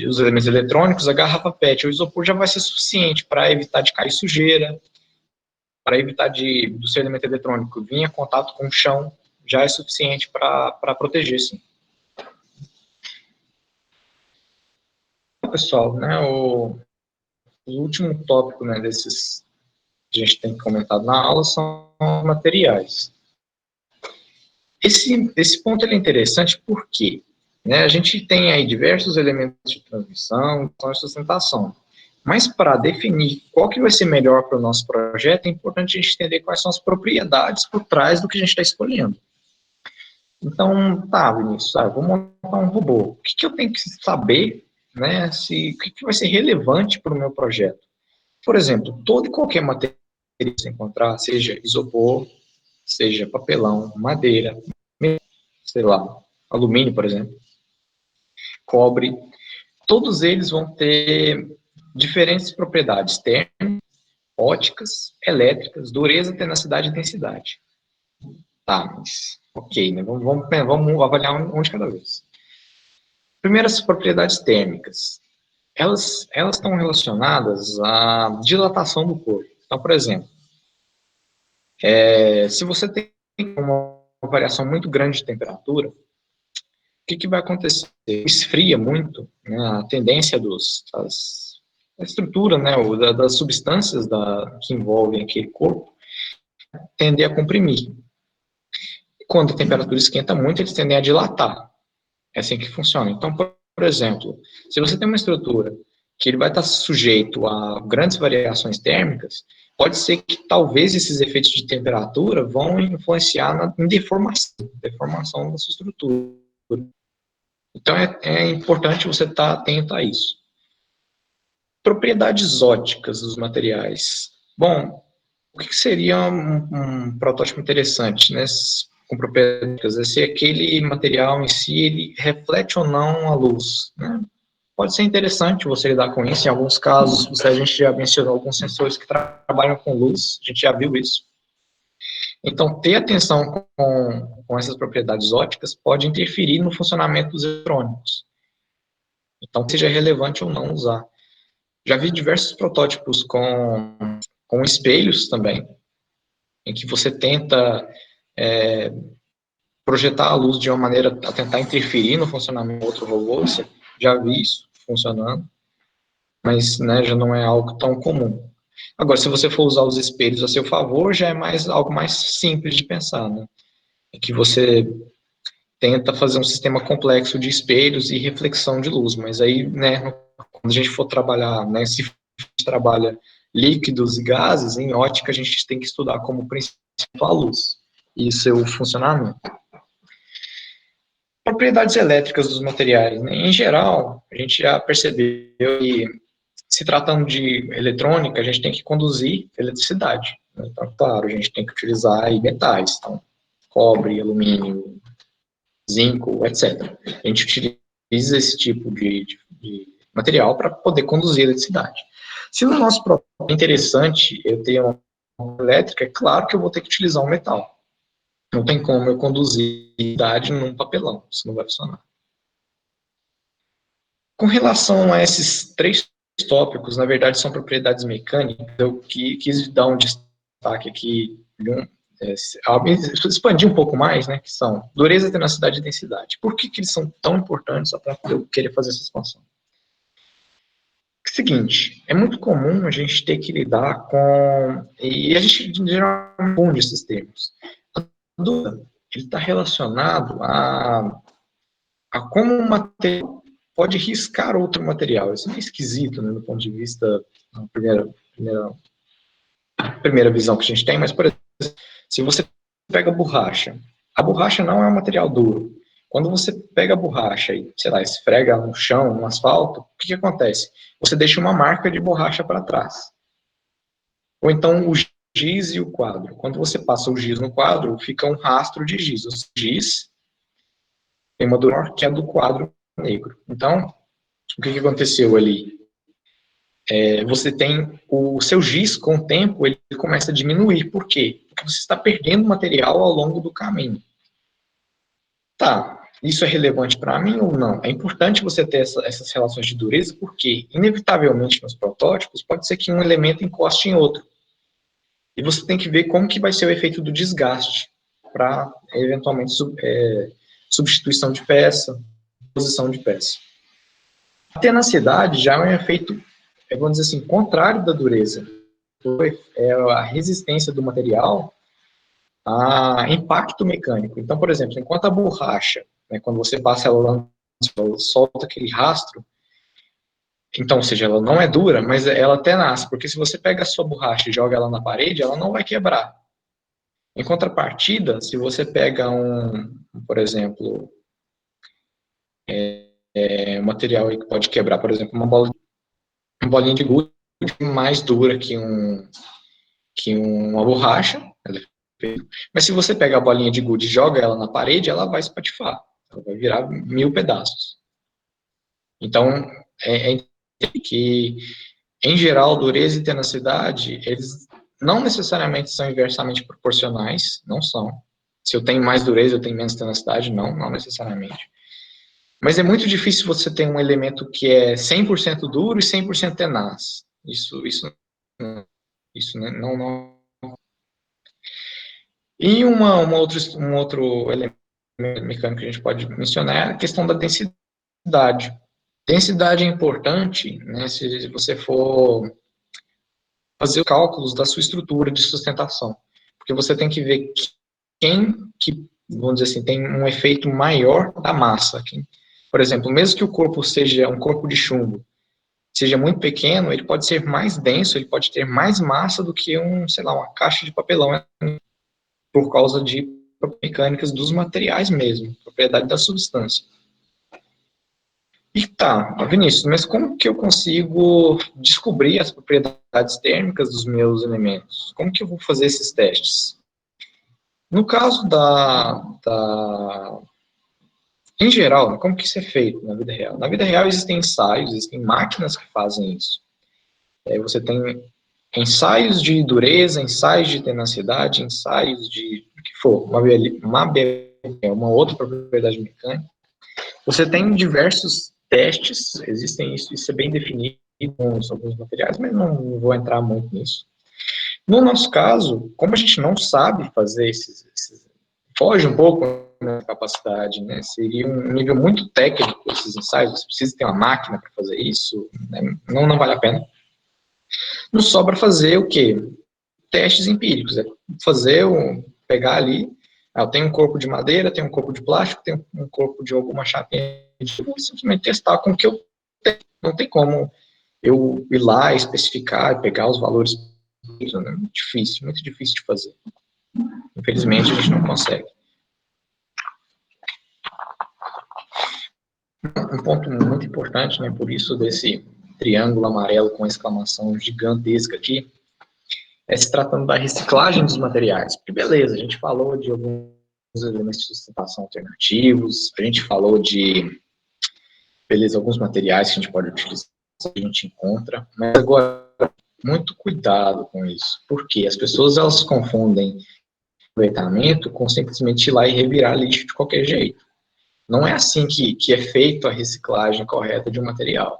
os elementos eletrônicos, a garrafa PET ou isopor já vai ser suficiente para evitar de cair sujeira, para evitar do seu elemento eletrônico vir em contato com o chão, já é suficiente para proteger, sim. Pessoal, né, o último tópico, né, desses que a gente tem comentado na aula são materiais. Esse ponto ele é interessante porque, né, a gente tem aí diversos elementos de transmissão e sustentação, mas para definir qual que vai ser melhor para o nosso projeto, é importante a gente entender quais são as propriedades por trás do que a gente está escolhendo. Então, tá, Vinícius, vou montar um robô. O que eu tenho que saber, né, o que vai ser relevante para o meu projeto? Por exemplo, todo e qualquer material que você encontrar, seja isopor, seja papelão, madeira, sei lá, alumínio, por exemplo, cobre, todos eles vão ter diferentes propriedades térmicas, ópticas, elétricas, dureza, tenacidade e densidade. Tá, mas ok, né? Vamos avaliar um de cada vez. Primeiro, as propriedades térmicas. Elas estão relacionadas à dilatação do corpo. Então, por exemplo, se você tem uma variação muito grande de temperatura, o que vai acontecer? Esfria muito, né, a tendência da estrutura, né, das substâncias que envolvem aquele corpo, tender a comprimir. Quando a temperatura esquenta muito, eles tendem a dilatar. É assim que funciona. Então, por exemplo, se você tem uma estrutura que ele vai estar sujeito a grandes variações térmicas, pode ser que talvez esses efeitos de temperatura vão influenciar em deformação da sua estrutura. Então, é importante você estar atento a isso. Propriedades ópticas dos materiais. Bom, o que seria um protótipo interessante, né? Com propriedades, é se aquele material em si, ele reflete ou não a luz, né? Pode ser interessante você lidar com isso, em alguns casos, a gente já mencionou alguns sensores que trabalham com luz, a gente já viu isso. Então, ter atenção com essas propriedades ópticas pode interferir no funcionamento dos eletrônicos. Então, seja relevante ou não usar. Já vi diversos protótipos com espelhos também, em que você tenta projetar a luz de uma maneira a tentar interferir no funcionamento do outro robô. Já vi isso funcionando, mas, né, já não é algo tão comum. Agora, se você for usar os espelhos a seu favor, já é algo mais simples de pensar, né? É que você tenta fazer um sistema complexo de espelhos e reflexão de luz, mas aí, né, quando a gente for trabalhar, né, se a gente trabalha líquidos e gases, em ótica a gente tem que estudar como princípio a luz e seu funcionamento. Propriedades elétricas dos materiais, né? Em geral, a gente já percebeu que, se tratando de eletrônica, a gente tem que conduzir eletricidade, né? Então, claro, a gente tem que utilizar aí metais, então, cobre, alumínio, zinco, etc. A gente utiliza esse tipo de material para poder conduzir eletricidade. Se no nosso projeto é interessante eu ter uma elétrica, é claro que eu vou ter que utilizar um metal. Não tem como eu conduzir eletricidade num papelão, isso não vai funcionar. Com relação a esses três tópicos, na verdade são propriedades mecânicas, eu quis dar um destaque aqui, expandir um pouco mais, né, que são dureza, tenacidade e densidade. Por que eles são tão importantes, só para eu querer fazer essa expansão? Seguinte, é muito comum a gente ter que lidar com, e a gente geralmente confunde esses termos. A dúvida, ele está relacionado a como um material pode riscar outro material. Isso é meio esquisito, né, do ponto de vista, da primeira visão que a gente tem, mas, por exemplo, se você pega borracha, a borracha não é um material duro. Quando você pega a borracha e, sei lá, esfrega no chão, no asfalto, o que acontece? Você deixa uma marca de borracha para trás. Ou então o giz e o quadro. Quando você passa o giz no quadro, fica um rastro de giz. O giz tem uma dor que é do quadro negro. Então, o que aconteceu ali? Você tem o seu giz, com o tempo, ele começa a diminuir. Por quê? Porque você está perdendo material ao longo do caminho. Tá, isso é relevante para mim ou não? É importante você ter essas relações de dureza, porque, inevitavelmente, nos protótipos, pode ser que um elemento encoste em outro. E você tem que ver como que vai ser o efeito do desgaste para, eventualmente, substituição de peça, posição de peça. A tenacidade já é um efeito, vamos dizer assim, contrário da dureza. É a resistência do material a impacto mecânico. Então, por exemplo, enquanto a borracha, né, quando você passa ela, solta aquele rastro, então, ou seja, ela não é dura, mas ela até nasce, porque se você pega a sua borracha e joga ela na parede, ela não vai quebrar. Em contrapartida, se você pega por exemplo, um material que pode quebrar, por exemplo, uma bolinha de gude mais dura que uma borracha, mas se você pega a bolinha de gude e joga ela na parede, ela vai espatifar, ela vai virar 1000 pedaços. Então, que, em geral, dureza e tenacidade, eles não necessariamente são inversamente proporcionais, não são. Se eu tenho mais dureza, eu tenho menos tenacidade? Não necessariamente. Mas é muito difícil você ter um elemento que é 100% duro e 100% tenaz. Isso né, não. E um outro elemento mecânico que a gente pode mencionar é a questão da densidade. Densidade é importante, né, se você for fazer os cálculos da sua estrutura de sustentação. Porque você tem que ver quem que, vamos dizer assim, tem um efeito maior da massa. Por exemplo, mesmo que o corpo seja um corpo de chumbo, seja muito pequeno, ele pode ser mais denso, ele pode ter mais massa do que sei lá, uma caixa de papelão, por causa de mecânicas dos materiais mesmo, propriedade da substância. E tá, Vinícius, mas como que eu consigo descobrir as propriedades térmicas dos meus elementos? Como que eu vou fazer esses testes? No caso em geral, como que isso é feito na vida real? Na vida real existem ensaios, existem máquinas que fazem isso. Você tem ensaios de dureza, ensaios de tenacidade, ensaios de o que for, uma outra propriedade mecânica. Você tem diversos testes, existem isso é bem definido em alguns materiais, mas não vou entrar muito nisso. No nosso caso, como a gente não sabe fazer foge um pouco da capacidade, né? Seria um nível muito técnico esses ensaios, você precisa ter uma máquina para fazer isso, né? Não vale a pena. Nos sobra fazer o quê? Testes empíricos, pegar ali, eu tenho um corpo de madeira, tenho um corpo de plástico, tenho um corpo de alguma chapinha, simplesmente testar com o que eu tenho. Não tem como eu ir lá, especificar, pegar os valores, né? Muito difícil de fazer. Infelizmente, a gente não consegue. Um ponto muito importante, né, por isso desse triângulo amarelo com exclamação gigantesca aqui, é se tratando da reciclagem dos materiais. Porque beleza, a gente falou de alguns elementos de sustentação alternativos, a gente falou de, beleza, alguns materiais que a gente pode utilizar, que a gente encontra, mas agora, muito cuidado com isso, porque as pessoas, elas confundem aproveitamento com simplesmente ir lá e revirar lixo de qualquer jeito. Não é assim que é feito a reciclagem correta de um material.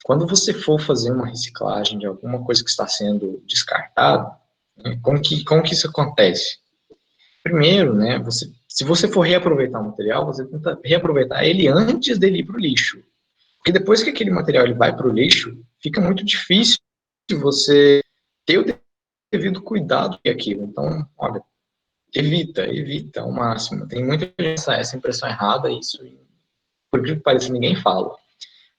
Quando você for fazer uma reciclagem de alguma coisa que está sendo descartada, né, como que isso acontece? Primeiro, né, se você for reaproveitar o material, você tenta reaproveitar ele antes dele ir para o lixo. Porque depois que aquele material ele vai para o lixo, fica muito difícil você ter o devido cuidado com aquilo. Então, olha, evita ao máximo. Tem muita gente essa impressão errada, isso, por que parece, ninguém fala.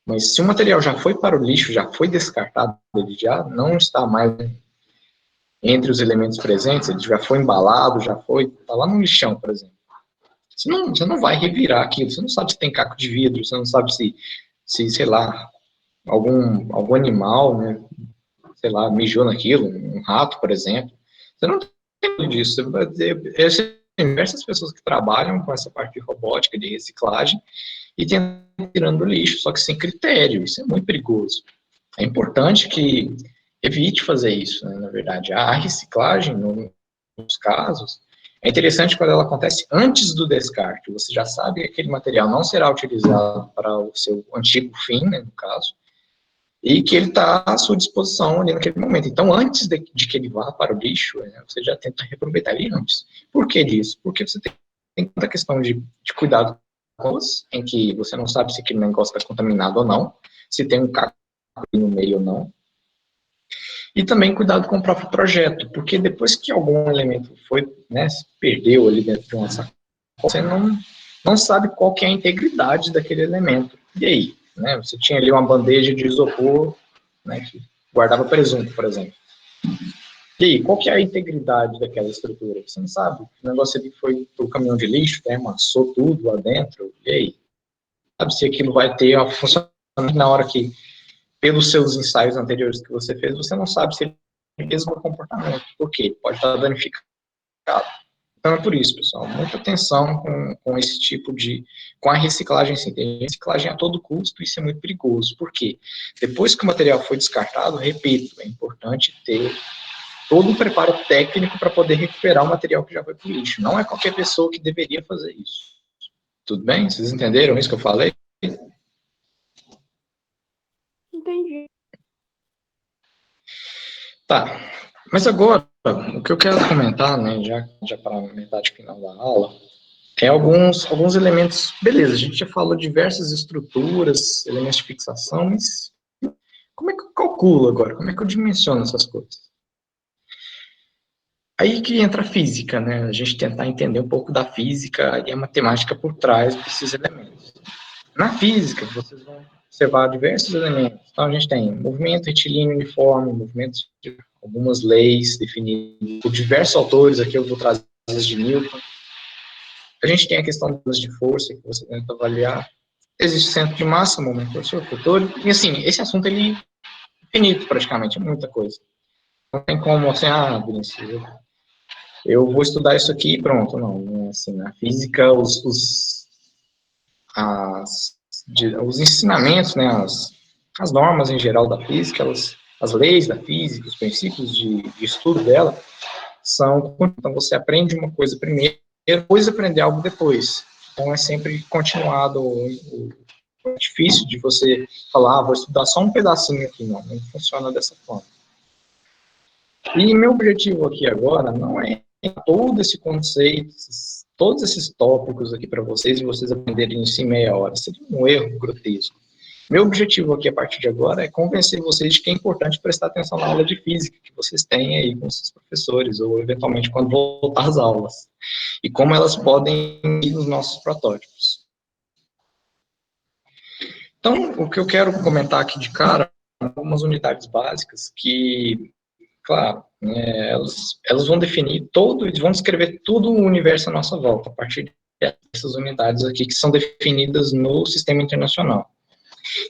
Mas se o material já foi para o lixo, já foi descartado, ele já não está mais entre os elementos presentes, ele já foi embalado, está lá no lixão, por exemplo. Você não vai revirar aquilo, você não sabe se tem caco de vidro, você não sabe se sei lá, algum animal, né, sei lá, mijou naquilo, um rato, por exemplo. Você não tem disso, você vai ter diversas pessoas que trabalham com essa parte de robótica, de reciclagem, e tem tirando lixo, só que sem critério, isso é muito perigoso. É importante que evite fazer isso, né, na verdade. A reciclagem, nos casos, é interessante quando ela acontece antes do descarte, você já sabe que aquele material não será utilizado para o seu antigo fim, né, no caso, e que ele está à sua disposição ali naquele momento. Então, antes de que ele vá para o lixo, né, você já tenta reaproveitar ele antes. Por que disso? Porque você tem toda a questão de cuidado com em que você não sabe se aquele negócio está contaminado ou não, se tem um caco no meio ou não. E também cuidado com o próprio projeto, porque depois que algum elemento foi, né, se perdeu ali dentro de uma sacola, você não sabe qual que é a integridade daquele elemento. E aí? Né, você tinha ali uma bandeja de isopor, né, que guardava presunto, por exemplo. E aí, qual que é a integridade daquela estrutura? Você não sabe. O negócio ali foi para o caminhão de lixo, né, amassou tudo lá dentro. E aí? Sabe se aquilo vai ter a funcionalidade na hora que, pelos seus ensaios anteriores que você fez, você não sabe se ele tem o mesmo comportamento. Por quê? Pode estar danificado. Então é por isso, pessoal, muita atenção com esse tipo com a reciclagem, sim. Tem reciclagem a todo custo, isso é muito perigoso. Por quê? Depois que o material foi descartado, repito, é importante ter todo um preparo técnico para poder recuperar o material que já foi para o lixo. Não é qualquer pessoa que deveria fazer isso. Tudo bem? Vocês entenderam isso que eu falei? Entendi. Tá. Mas agora, o que eu quero comentar, né, já para a metade final da aula, é alguns elementos. Beleza, a gente já falou de diversas estruturas, elementos de fixação, mas como é que eu calculo agora? Como é que eu dimensiono essas coisas? Aí que entra a física, né? A gente tentar entender um pouco da física e a matemática por trás desses elementos. Na física, vocês vão observar diversos elementos. Então, a gente tem movimento retilíneo uniforme, movimentos de algumas leis definidas por diversos autores, aqui eu vou trazer as de Newton. A gente tem a questão das de força, que você tenta avaliar. Existe centro de massa, momento torcedor, flutor, e assim, esse assunto ele é infinito praticamente, é muita coisa. Não tem como assim, Vinícius, eu vou estudar isso aqui e pronto, não é assim. Na física, os ensinamentos, né, as normas em geral da física, as leis da física, os princípios de estudo dela, então você aprende uma coisa primeiro, depois aprender algo depois. Então é sempre continuado. É difícil de você falar, vou estudar só um pedacinho aqui, não funciona dessa forma. E meu objetivo aqui agora não é todo esse conceito, todos esses tópicos aqui para vocês e vocês aprenderem isso em meia hora. Seria um erro grotesco. Meu objetivo aqui a partir de agora é convencer vocês de que é importante prestar atenção na aula de física que vocês têm aí com seus professores, ou eventualmente quando voltar às aulas, e como elas podem ir nos nossos protótipos. Então, o que eu quero comentar aqui de cara, algumas unidades básicas que, claro, elas vão definir vão descrever todo o universo à nossa volta, a partir dessas unidades aqui que são definidas no sistema internacional.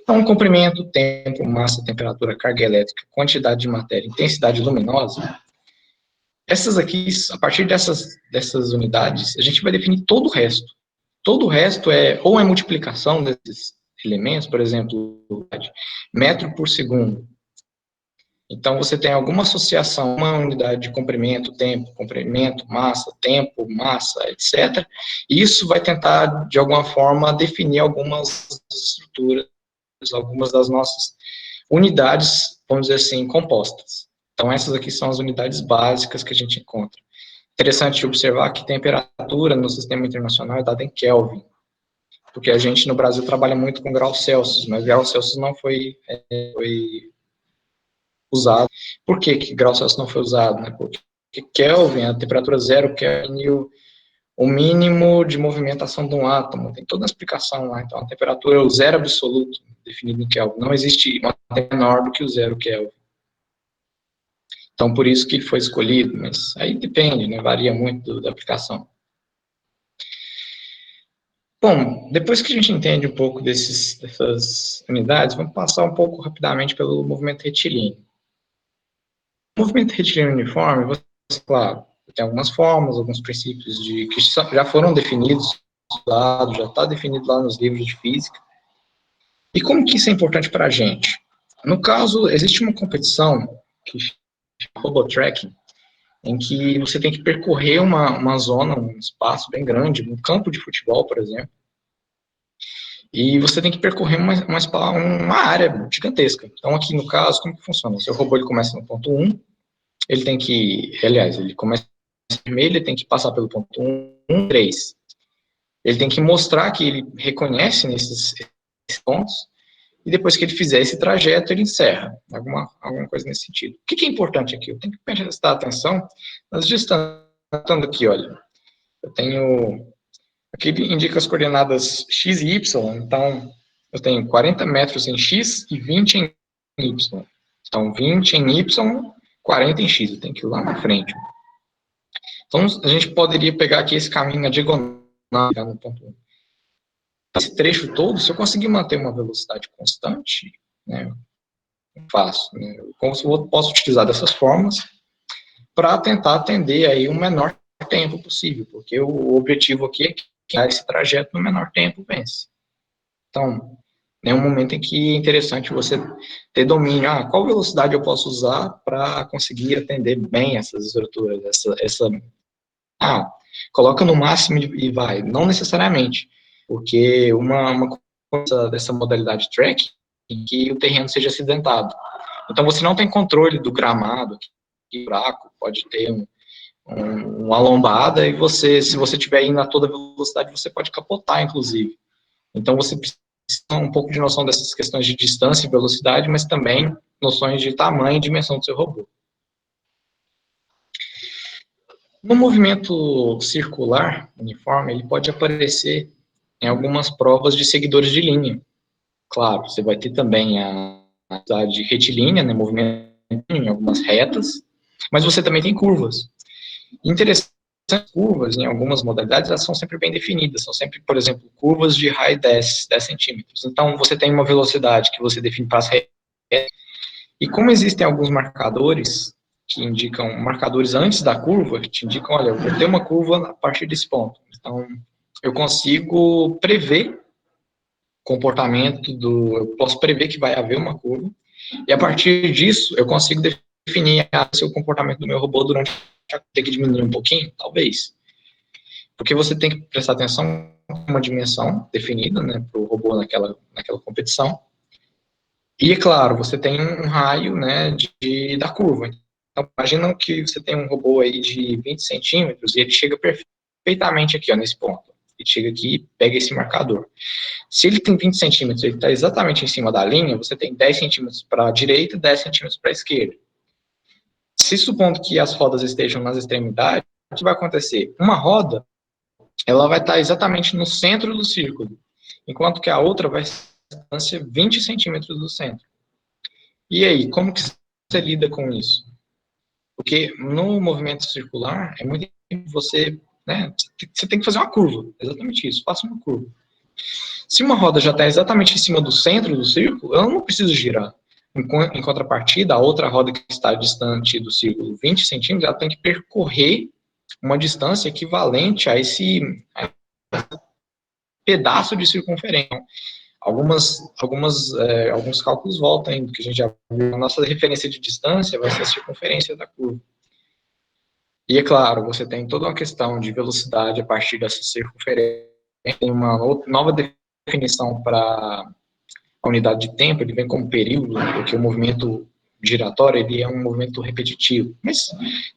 Então, comprimento, tempo, massa, temperatura, carga elétrica, quantidade de matéria, intensidade luminosa, essas aqui, a partir dessas unidades, a gente vai definir todo o resto. Todo o resto ou é multiplicação desses elementos, por exemplo, metro por segundo. Então, você tem alguma associação, uma unidade de comprimento, massa, tempo, massa, etc. E isso vai tentar, de alguma forma, definir algumas estruturas, algumas das nossas unidades, vamos dizer assim, compostas. Então, essas aqui são as unidades básicas que a gente encontra. Interessante observar que temperatura no sistema internacional é dada em Kelvin, porque a gente no Brasil trabalha muito com graus Celsius, mas graus Celsius não foi usado. Por que grau Celsius não foi usado? Né? Porque Kelvin, a temperatura zero Kelvin, o mínimo de movimentação de um átomo, tem toda uma explicação lá. Então, a temperatura é o zero absoluto, definido em Kelvin. Não existe uma temperatura menor do que o zero Kelvin. Então, por isso que foi escolhido, mas aí depende, né? Varia muito da aplicação. Bom, depois que a gente entende um pouco dessas unidades, vamos passar um pouco rapidamente pelo movimento retilíneo. O movimento retilíneo uniforme, você, claro, tem algumas formas, alguns princípios que já foram definidos, já está definido lá nos livros de física. E como que isso é importante para a gente? No caso, existe uma competição que chama Robotracking, em que você tem que percorrer uma zona, um espaço bem grande, um campo de futebol, por exemplo, e você tem que percorrer uma área gigantesca. Então, aqui no caso, como que funciona? O seu robô ele começa no ponto 1, ele tem que, aliás, ele começa no vermelho, ele tem que passar pelo ponto 1, 3. Ele tem que mostrar que ele reconhece nesses pontos, e depois que ele fizer esse trajeto, ele encerra. Alguma coisa nesse sentido. O que é importante aqui? Eu tenho que prestar atenção nas distâncias. Aqui, olha. Eu tenho... Aqui indica as coordenadas x e y, então eu tenho 40 metros em x e 20 em y. Então, 20 em y, 40 em x. Eu tenho que ir lá na frente. Então, a gente poderia pegar aqui esse caminho na diagonal, no ponto 1. Esse trecho todo, se eu conseguir manter uma velocidade constante, né, eu faço. Né, eu posso utilizar dessas formas para tentar atender aí o menor tempo possível, porque o objetivo aqui é que esse trajeto no menor tempo vence. Então, É um momento em que é interessante você ter domínio. Qual velocidade eu posso usar para conseguir atender bem essas estruturas? Coloca no máximo e vai. Não necessariamente, porque uma coisa dessa modalidade track é que o terreno seja acidentado. Então, você não tem controle do gramado, que buraco, pode ter uma lombada, e se você estiver indo a toda velocidade, você pode capotar, inclusive. Então, você precisa ter um pouco de noção dessas questões de distância e velocidade, mas também noções de tamanho e dimensão do seu robô. No movimento circular, uniforme, ele pode aparecer em algumas provas de seguidores de linha. Claro, você vai ter também a atividade retilínea, né, movimento em algumas retas, mas você também tem curvas. Interessante, curvas, em algumas modalidades, elas são sempre bem definidas, são sempre, por exemplo, curvas de raio 10 centímetros. Então, você tem uma velocidade que você define para as retas, e como existem alguns marcadores que indicam, marcadores antes da curva, que te indicam, olha, eu vou ter uma curva a partir desse ponto. Então, eu consigo prever comportamento eu posso prever que vai haver uma curva, e a partir disso, eu consigo definir o comportamento do meu robô durante ter que diminuir um pouquinho, talvez. Porque você tem que prestar atenção em uma dimensão definida, né, para o robô naquela competição. E, é claro, você tem um raio, né, da curva. Então, imagina que você tem um robô aí de 20 centímetros e ele chega perfeitamente aqui, ó, nesse ponto. Ele chega aqui e pega esse marcador. Se ele tem 20 centímetros, ele está exatamente em cima da linha, você tem 10 centímetros para a direita e 10 centímetros para a esquerda. Se supondo que as rodas estejam nas extremidades, o que vai acontecer? Uma roda, ela vai estar exatamente no centro do círculo, enquanto que a outra vai estar a distância 20 centímetros do centro. E aí, como que você lida com isso? Porque no movimento circular, é muito você, né, você tem que fazer uma curva, exatamente isso, faça uma curva. Se uma roda já está exatamente em cima do centro do círculo, ela não precisa girar. Em contrapartida, a outra roda que está distante do círculo 20 centímetros, ela tem que percorrer uma distância equivalente a esse pedaço de circunferência. Alguns cálculos voltam ainda, que a gente já viu. A nossa referência de distância vai ser a circunferência da curva. E, é claro, você tem toda uma questão de velocidade a partir dessa circunferência. Tem uma nova definição para a unidade de tempo, ele vem como período, porque o movimento giratório ele é um movimento repetitivo. Mas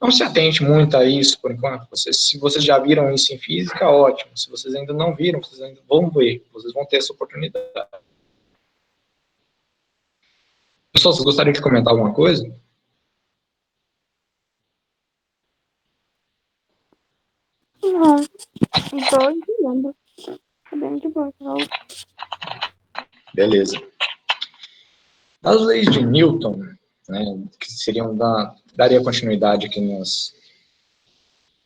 não se atente muito a isso por enquanto. Se vocês já viram isso em física, ótimo. Se vocês ainda não viram, vocês ainda vão ver. Vocês vão ter essa oportunidade. Pessoal, vocês gostariam de comentar alguma coisa? Não, estou entendendo. Tá bem de boa, então. Beleza. As leis de Newton, né, que seriam daria continuidade aqui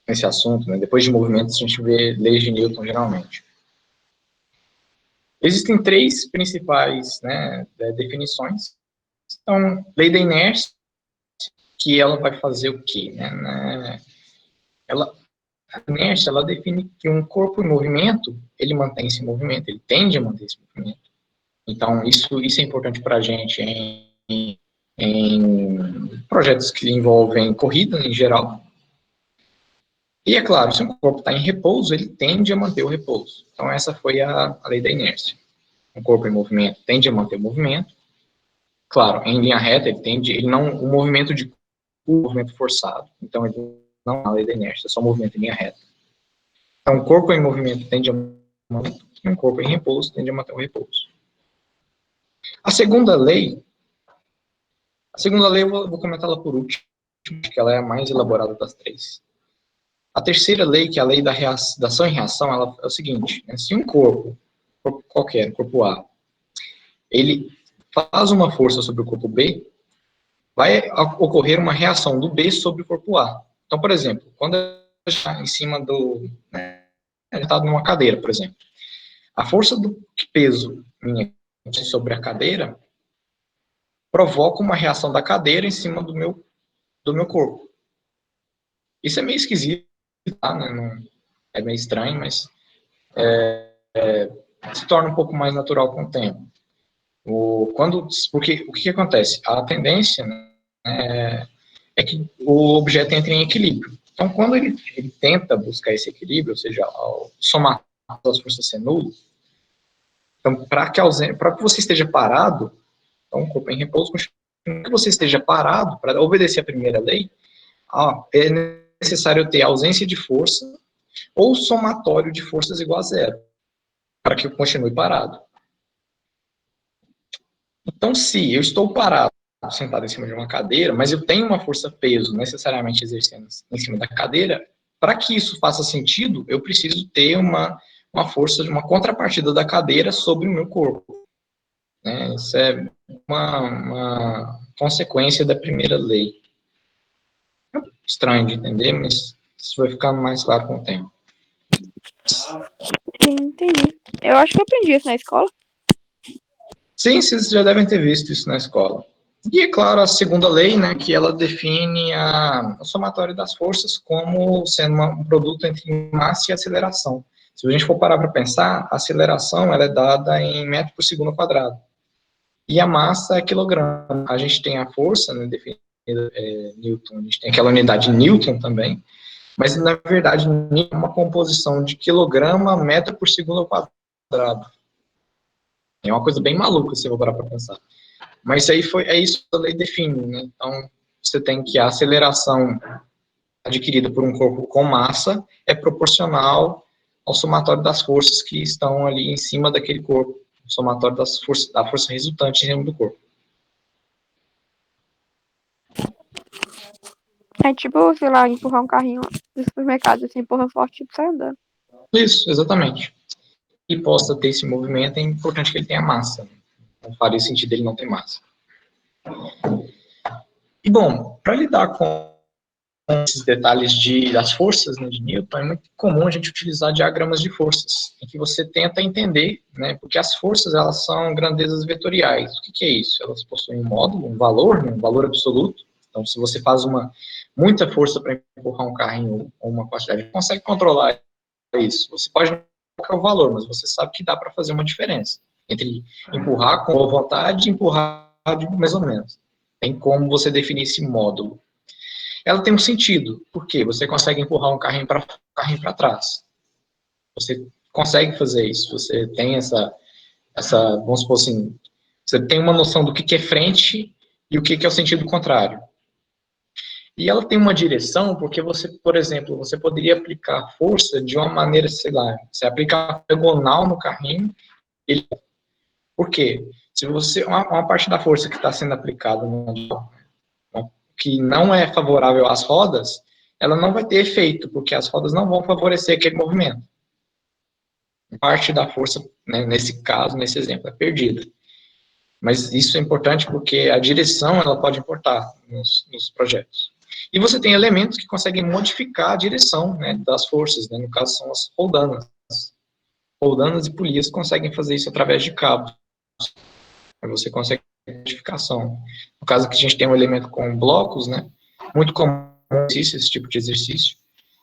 nesse assunto, né, depois de movimentos a gente vê leis de Newton geralmente. Existem três principais, né, definições. Então, lei da inércia, que ela vai fazer o quê? Né? A inércia, ela define que um corpo em movimento, ele mantém esse movimento, ele tende a manter esse movimento. Então, isso é importante para a gente em projetos que envolvem corrida em geral. E, é claro, se um corpo está em repouso, ele tende a manter o repouso. Então, essa foi a lei da inércia. Um corpo em movimento tende a manter o movimento. Claro, em linha reta, o movimento de o movimento forçado. Então, ele não é a lei da inércia, é só movimento em linha reta. Então, um corpo em movimento tende a manter, e um corpo em repouso tende a manter o repouso. A segunda lei eu vou comentá-la por último, que ela é a mais elaborada das três. A terceira lei, que é a lei da ação e reação, ela é o seguinte, né, se um corpo qualquer, corpo A, ele faz uma força sobre o corpo B, vai ocorrer uma reação do B sobre o corpo A. Então, por exemplo, quando está em cima ele está numa cadeira, por exemplo, a força do peso sobre a cadeira provoca uma reação da cadeira em cima do meu corpo. Isso é meio esquisito, tá? É meio estranho, mas se torna um pouco mais natural com o tempo. Porque o que acontece? A tendência, né, é que o objeto entre em equilíbrio. Então, quando ele tenta buscar esse equilíbrio, ou seja, ao somar as forças ser nulo, então, para que você esteja parado, então, o corpo em repouso, para que você esteja parado, para obedecer a primeira lei, é necessário ter ausência de força ou somatório de forças igual a zero, para que eu continue parado. Então, se eu estou parado, sentado em cima de uma cadeira, mas eu tenho uma força-peso necessariamente exercendo em cima da cadeira, para que isso faça sentido, eu preciso ter uma força, uma contrapartida da cadeira sobre o meu corpo. Né? Isso é uma consequência da primeira lei. É estranho de entender, mas isso vai ficando mais claro com o tempo. Sim, entendi. Eu acho que eu aprendi isso na escola. Sim, vocês já devem ter visto isso na escola. E, é claro, a segunda lei, né, que ela define o somatório das forças como sendo um produto entre massa e aceleração. Se a gente for parar para pensar, a aceleração ela é dada em metro por segundo ao quadrado. E a massa é quilograma. A gente tem a força, né, definida Newton, a gente tem aquela unidade Newton também, mas, na verdade, é uma composição de quilograma, metro por segundo ao quadrado. É uma coisa bem maluca, se eu vou parar para pensar. Mas aí é isso que a lei define, né? Então, você tem que a aceleração adquirida por um corpo com massa é proporcional ao somatório das forças que estão ali em cima daquele corpo, o somatório da força resultante em cima do corpo. É tipo, sei lá, empurrar um carrinho do supermercado, assim, empurra forte, tipo, sai andando. Isso, exatamente. E possa ter esse movimento, é importante que ele tenha massa. Né? Não faria sentido ele não ter massa. E, bom, para lidar com esses detalhes das forças, né, de Newton, é muito comum a gente utilizar diagramas de forças, em que você tenta entender, né, porque as forças, elas são grandezas vetoriais. O que é isso? Elas possuem um módulo, um valor, né, um valor absoluto. Então, se você faz muita força para empurrar um carrinho ou uma quantidade, você consegue controlar isso. Você pode não colocar o valor, mas você sabe que dá para fazer uma diferença entre empurrar com boa vontade e empurrar de mais ou menos. Tem como você definir esse módulo. Ela tem um sentido, porque você consegue empurrar um carrinho para trás. Você consegue fazer isso, você tem essa, vamos supor assim, você tem uma noção do que é frente e o que é o sentido contrário. E ela tem uma direção, porque você, por exemplo, você poderia aplicar força de uma maneira, sei lá, você aplica a diagonal no carrinho, por quê? Se você, uma parte da força que está sendo aplicada que não é favorável às rodas, ela não vai ter efeito, porque as rodas não vão favorecer aquele movimento. Parte da força, né, nesse caso, nesse exemplo, é perdida. Mas isso é importante porque a direção ela pode importar nos projetos. E você tem elementos que conseguem modificar a direção, né, das forças, né, no caso são as roldanas. Roldanas e polias conseguem fazer isso através de cabos. Aí você consegue modificação. No caso que a gente tem um elemento com blocos, né, muito comum esse tipo de exercício.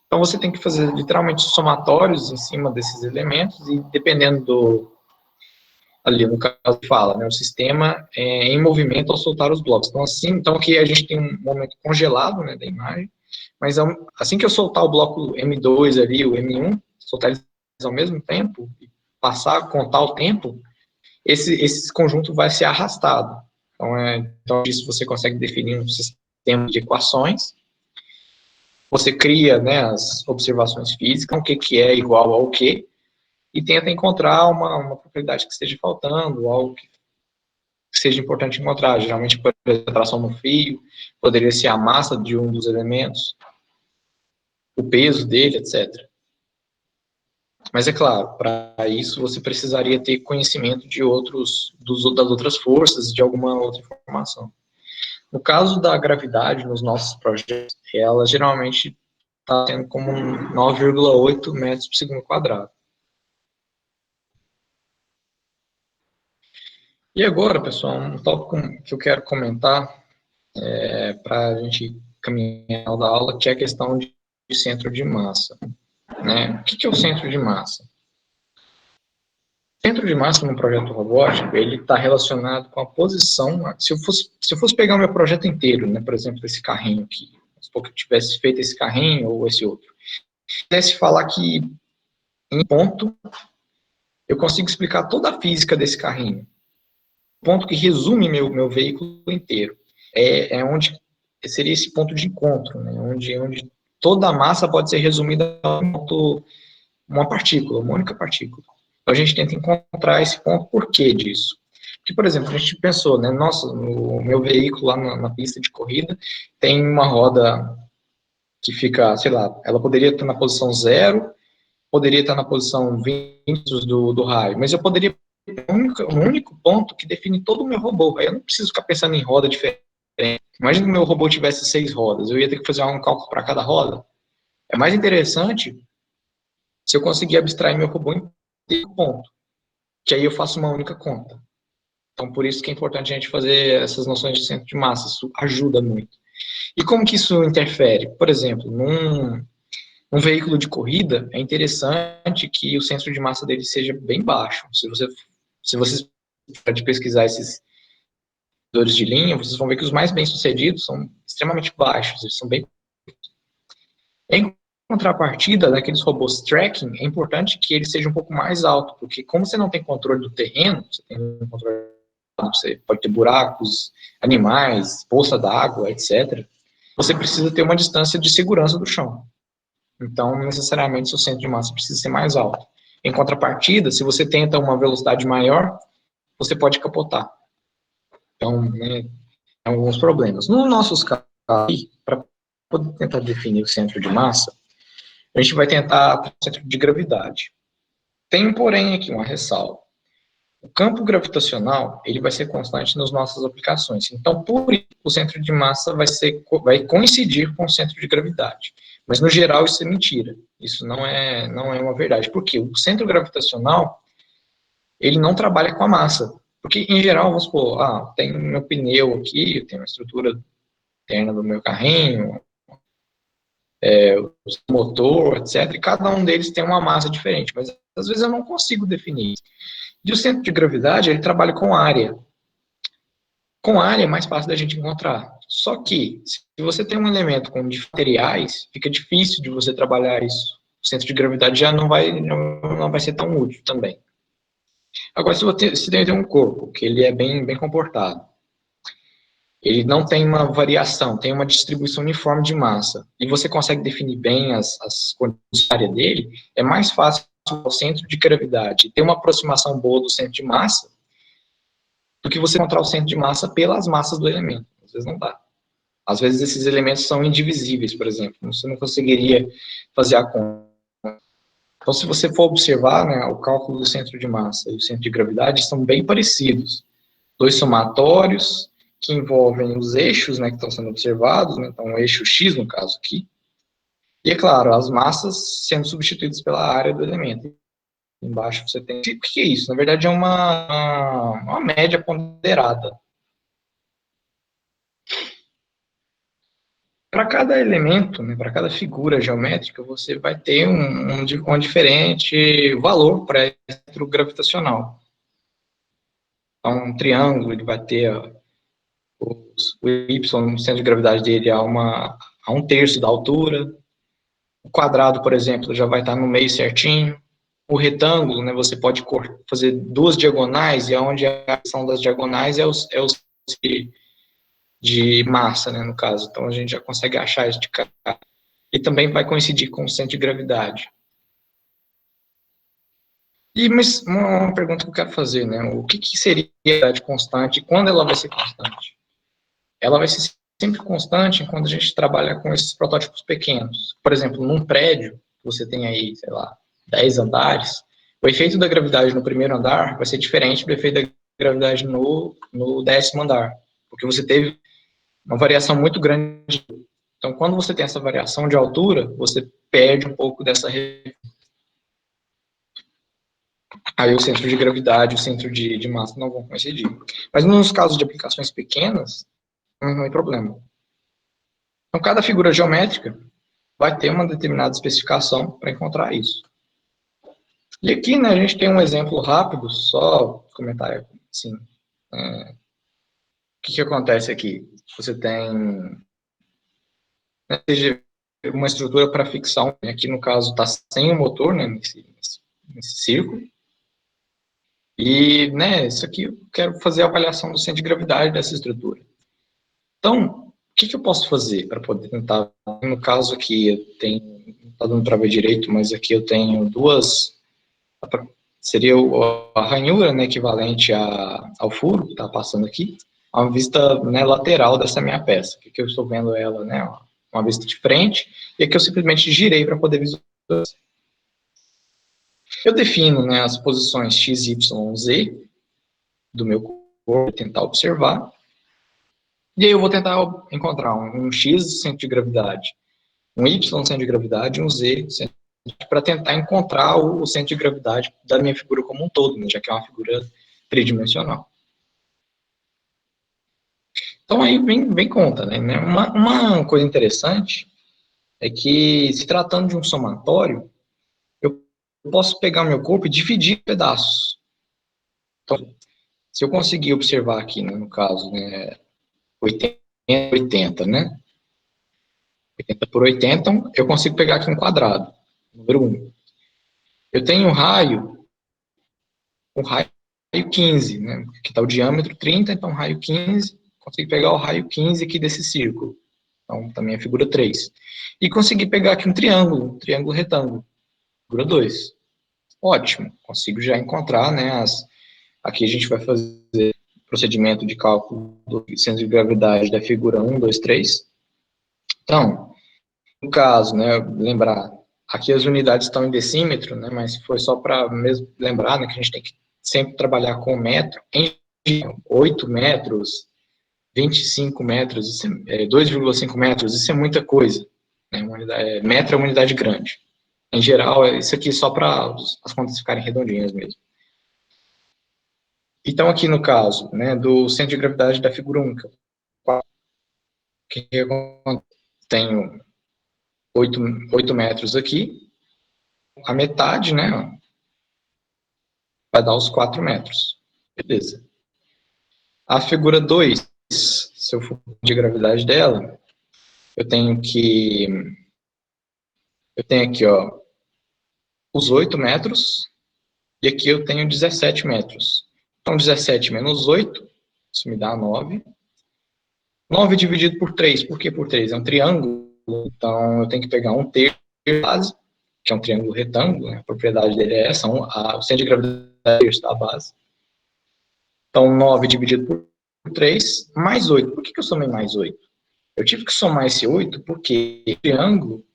Então você tem que fazer literalmente somatórios em cima desses elementos e dependendo ali no caso fala, né, o sistema é em movimento ao soltar os blocos. Então assim, então aqui a gente tem um momento congelado, né, da imagem, mas assim que eu soltar o bloco M2 ali, o M1, soltar eles ao mesmo tempo, passar, contar o tempo, esse conjunto vai ser arrastado. Então isso você consegue definir um sistema de equações. Você cria, né, as observações físicas, o que é igual ao que, e tenta encontrar uma propriedade que esteja faltando, algo que seja importante encontrar. Geralmente, por exemplo, a tração no fio, poderia ser a massa de um dos elementos, o peso dele, etc. Mas é claro, para isso você precisaria ter conhecimento das outras forças, de alguma outra informação. No caso da gravidade, nos nossos projetos, ela geralmente está tendo como 9,8 metros por segundo quadrado. E agora, pessoal, um tópico que eu quero comentar para a gente caminhar da aula, que é a questão de centro de massa. Né? O que é o centro de massa? centro de massa no projeto robótico, ele está relacionado com a posição. Se eu fosse pegar o meu projeto inteiro, né, por exemplo, esse carrinho aqui, se eu tivesse feito esse carrinho ou esse outro, quisesse falar que em ponto eu consigo explicar toda a física desse carrinho, ponto que resume meu veículo inteiro, é onde seria esse ponto de encontro, né, onde toda a massa pode ser resumida a uma partícula, uma única partícula. Então, a gente tenta encontrar esse ponto, por que disso? Porque, por exemplo, a gente pensou, né, nossa, no meu veículo lá na pista de corrida, tem uma roda que fica, sei lá, ela poderia estar na posição 0, poderia estar na posição 20 do raio, mas eu poderia ter um único ponto que define todo o meu robô. Aí eu não preciso ficar pensando em roda diferente. Imagina que o meu robô tivesse 6 rodas, eu ia ter que fazer um cálculo para cada roda. É mais interessante se eu conseguir abstrair meu robô em um ponto, que aí eu faço uma única conta. Então, por isso que é importante a gente fazer essas noções de centro de massa, isso ajuda muito. E como que isso interfere? Por exemplo, num veículo de corrida, é interessante que o centro de massa dele seja bem baixo. Se vocês forem pesquisar esses dores de linha, vocês vão ver que os mais bem-sucedidos são extremamente baixos, eles são bem. Em contrapartida, naqueles robôs tracking, é importante que ele seja um pouco mais alto, porque como você não tem controle do terreno, você tem um controle, você pode ter buracos, animais, poça d'água, etc., você precisa ter uma distância de segurança do chão. Então, necessariamente, seu centro de massa precisa ser mais alto. Em contrapartida, se você tenta uma velocidade maior, você pode capotar. Então, né, tem alguns problemas. No nossos casos, para poder tentar definir o centro de massa, a gente vai tentar o centro de gravidade. Tem, porém, aqui uma ressalva. O campo gravitacional, ele vai ser constante nas nossas aplicações. Então, por isso, o centro de massa vai coincidir com o centro de gravidade. Mas, no geral, isso é mentira. Isso não é uma verdade. Por quê? O centro gravitacional, ele não trabalha com a massa. Porque, em geral, vamos supor, tem meu pneu aqui, tem uma estrutura interna do meu carrinho, o motor, etc. E cada um deles tem uma massa diferente. Mas, às vezes, eu não consigo definir isso. E o centro de gravidade, ele trabalha com área. Com área é mais fácil da gente encontrar. Só que, se você tem um elemento com materiais, fica difícil de você trabalhar isso. O centro de gravidade já não vai ser tão útil também. Agora, se tem um corpo, que ele é bem comportado, ele não tem uma variação, tem uma distribuição uniforme de massa, e você consegue definir bem as condições da área dele, é mais fácil o centro de gravidade ter uma aproximação boa do centro de massa do que você encontrar o centro de massa pelas massas do elemento. Às vezes não dá. Às vezes esses elementos são indivisíveis, por exemplo. Você não conseguiria fazer a conta. Então, se você for observar, né, o cálculo do centro de massa e o centro de gravidade são bem parecidos. Dois somatórios que envolvem os eixos, né, que estão sendo observados, né, então o eixo X, no caso aqui. E, é claro, as massas sendo substituídas pela área do elemento. Embaixo você tem... O que é isso? Na verdade, é uma média ponderada. Para cada elemento, né, para cada figura geométrica, você vai ter um diferente valor para centro gravitacional. Então, um triângulo, ele vai ter o Y, o centro de gravidade dele a 1/3 da altura. O quadrado, por exemplo, já vai estar no meio certinho. O retângulo, né, você pode fazer duas diagonais, e onde a ação das diagonais é os de massa, né, no caso. Então, a gente já consegue achar isso de cá. E também vai coincidir com o centro de gravidade. Mas uma pergunta que eu quero fazer, né, o que seria a gravidade constante e quando ela vai ser constante? Ela vai ser sempre constante quando a gente trabalha com esses protótipos pequenos. Por exemplo, num prédio, você tem aí, sei lá, 10 andares, o efeito da gravidade no primeiro andar vai ser diferente do efeito da gravidade no 10º andar, porque você teve uma variação muito grande. Então, quando você tem essa variação de altura, você perde um pouco dessa... Aí o centro de gravidade e o centro de massa não vão coincidir. Mas nos casos de aplicações pequenas, não tem problema. Então, cada figura geométrica vai ter uma determinada especificação para encontrar isso. E aqui, né, a gente tem um exemplo rápido, só comentar assim, o que acontece aqui? Você tem, né, uma estrutura para fixar, aqui no caso está sem o motor, né, nesse círculo, e, né, isso aqui eu quero fazer a avaliação do centro de gravidade dessa estrutura. Então, o que eu posso fazer para poder tentar, no caso aqui, eu tenho, não está dando para ver direito, mas aqui eu tenho duas, seria a ranhura, né, equivalente ao furo que está passando aqui, a uma vista, né, lateral dessa minha peça, que eu estou vendo ela, né, uma vista de frente, e aqui eu simplesmente girei para poder visualizar. Eu defino, né, as posições x, y, z do meu corpo, tentar observar, e aí eu vou tentar encontrar um x centro de gravidade, um y centro de gravidade e um z centro para tentar encontrar o centro de gravidade da minha figura como um todo, né, já que é uma figura tridimensional. Então aí vem conta, né? Uma coisa interessante é que, se tratando de um somatório, eu posso pegar meu corpo e dividir em pedaços. Então, se eu conseguir observar aqui, né, no caso, né, 80, né? 80 por 80, então eu consigo pegar aqui um quadrado, número 1. Eu tenho um raio 15, né? Que está o diâmetro 30, então raio 15, consigo pegar o raio 15 aqui desse círculo. Então, também é figura 3. E consegui pegar aqui um triângulo retângulo, figura 2. Ótimo, consigo já encontrar, né, aqui a gente vai fazer procedimento de cálculo do centro de gravidade da figura 1, 2, 3. Então, no caso, né, lembrar, aqui as unidades estão em decímetro, né, mas foi só para mesmo lembrar, né, que a gente tem que sempre trabalhar com metro, em 8 metros, 25 metros, 2,5 metros, isso é muita coisa. Né, metro é uma unidade grande. Em geral, isso aqui é só para as contas ficarem redondinhas mesmo. Então, aqui no caso, né, do centro de gravidade da figura 1, que eu tenho 8 metros aqui, a metade, né, vai dar os 4 metros. Beleza. A figura 2, se eu for de gravidade dela, eu tenho aqui, ó, os 8 metros, e aqui eu tenho 17 metros. Então, 17 menos 8, isso me dá 9. 9 dividido por 3, por que por 3? É um triângulo, então eu tenho que pegar um terço da base, que é um triângulo retângulo, né? A propriedade dele é essa, o centro de gravidade é um terço da base. Então, 9 dividido por 3, mais 8. Por que eu somei mais 8? Eu tive que somar esse 8 porque o triângulo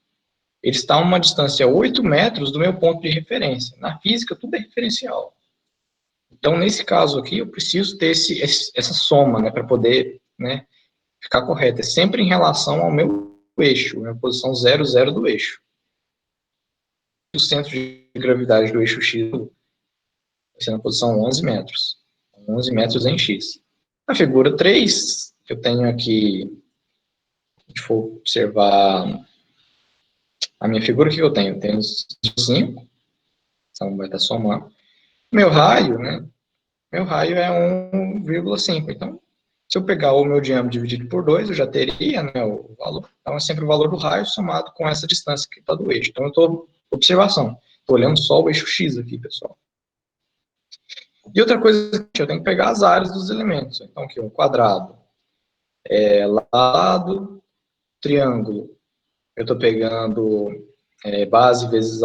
ele está a uma distância 8 metros do meu ponto de referência. Na física, tudo é referencial. Então, nesse caso aqui, eu preciso ter essa soma, né, para poder, né, ficar correto. É sempre em relação ao meu eixo, minha posição 0, 0 do eixo. O centro de gravidade do eixo X vai ser na posição 11 metros. 11 metros em X. Na figura 3, eu tenho aqui, se a gente for observar a minha figura, o que eu tenho? Eu tenho 5, então vai estar somando. Meu raio, né? Meu raio é 1,5. Então, se eu pegar o meu diâmetro dividido por 2, eu já teria, né, o valor. Então, é sempre o valor do raio somado com essa distância que está do eixo. Então, eu estou, observação, estou olhando só o eixo X aqui, pessoal. E outra coisa, eu tenho que pegar as áreas dos elementos. Então, aqui, um quadrado, lado, triângulo. Eu estou pegando base vezes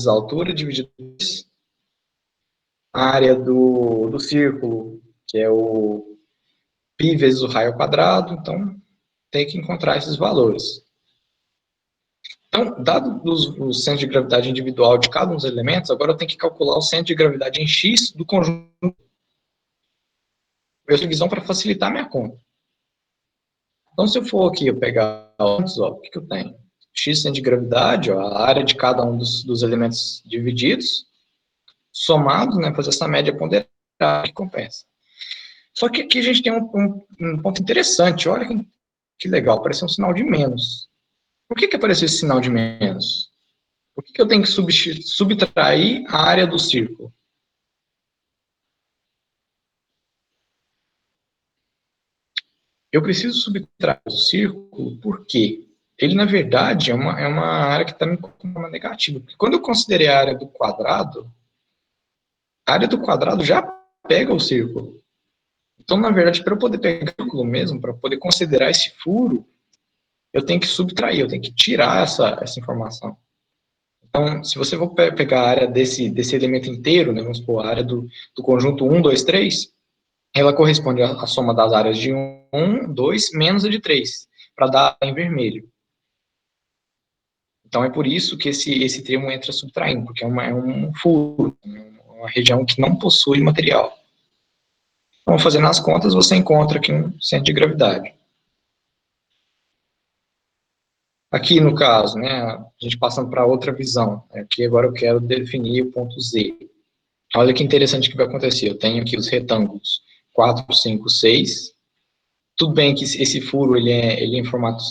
altura dividido por 2. A área do círculo, que é o π vezes o raio ao quadrado, então tem que encontrar esses valores. Então, dado o centro de gravidade individual de cada um dos elementos, agora eu tenho que calcular o centro de gravidade em X do conjunto. Eu tenho divisão para facilitar a minha conta. Então, se eu for aqui, eu pegar antes, ó, o que eu tenho? X centro de gravidade, ó, a área de cada um dos elementos divididos, somado, né, fazer essa média ponderada que compensa. Só que aqui a gente tem um ponto interessante, olha que legal, apareceu um sinal de menos. Por que apareceu esse sinal de menos? Por que eu tenho que subtrair a área do círculo? Eu preciso subtrair o círculo porque ele, na verdade, é uma área que está me com uma negativa. Porque quando eu considerei a área do quadrado já pega o círculo. Então, na verdade, para eu poder pegar o círculo mesmo, para poder considerar esse furo, eu tenho que subtrair, eu tenho que tirar essa informação. Então, se você for pegar a área desse elemento inteiro, né, vamos supor, a área do conjunto 1, 2, 3, ela corresponde à soma das áreas de 1, 2, menos a de 3, para dar em vermelho. Então, é por isso que esse termo entra subtraindo, porque é um furo, uma região que não possui material. Então, fazendo as contas, você encontra aqui um centro de gravidade. Aqui, no caso, né, a gente passando para outra visão. Aqui agora eu quero definir o ponto Z. Olha que interessante que vai acontecer. Eu tenho aqui os retângulos 4, 5, 6. Tudo bem que esse furo ele é em formato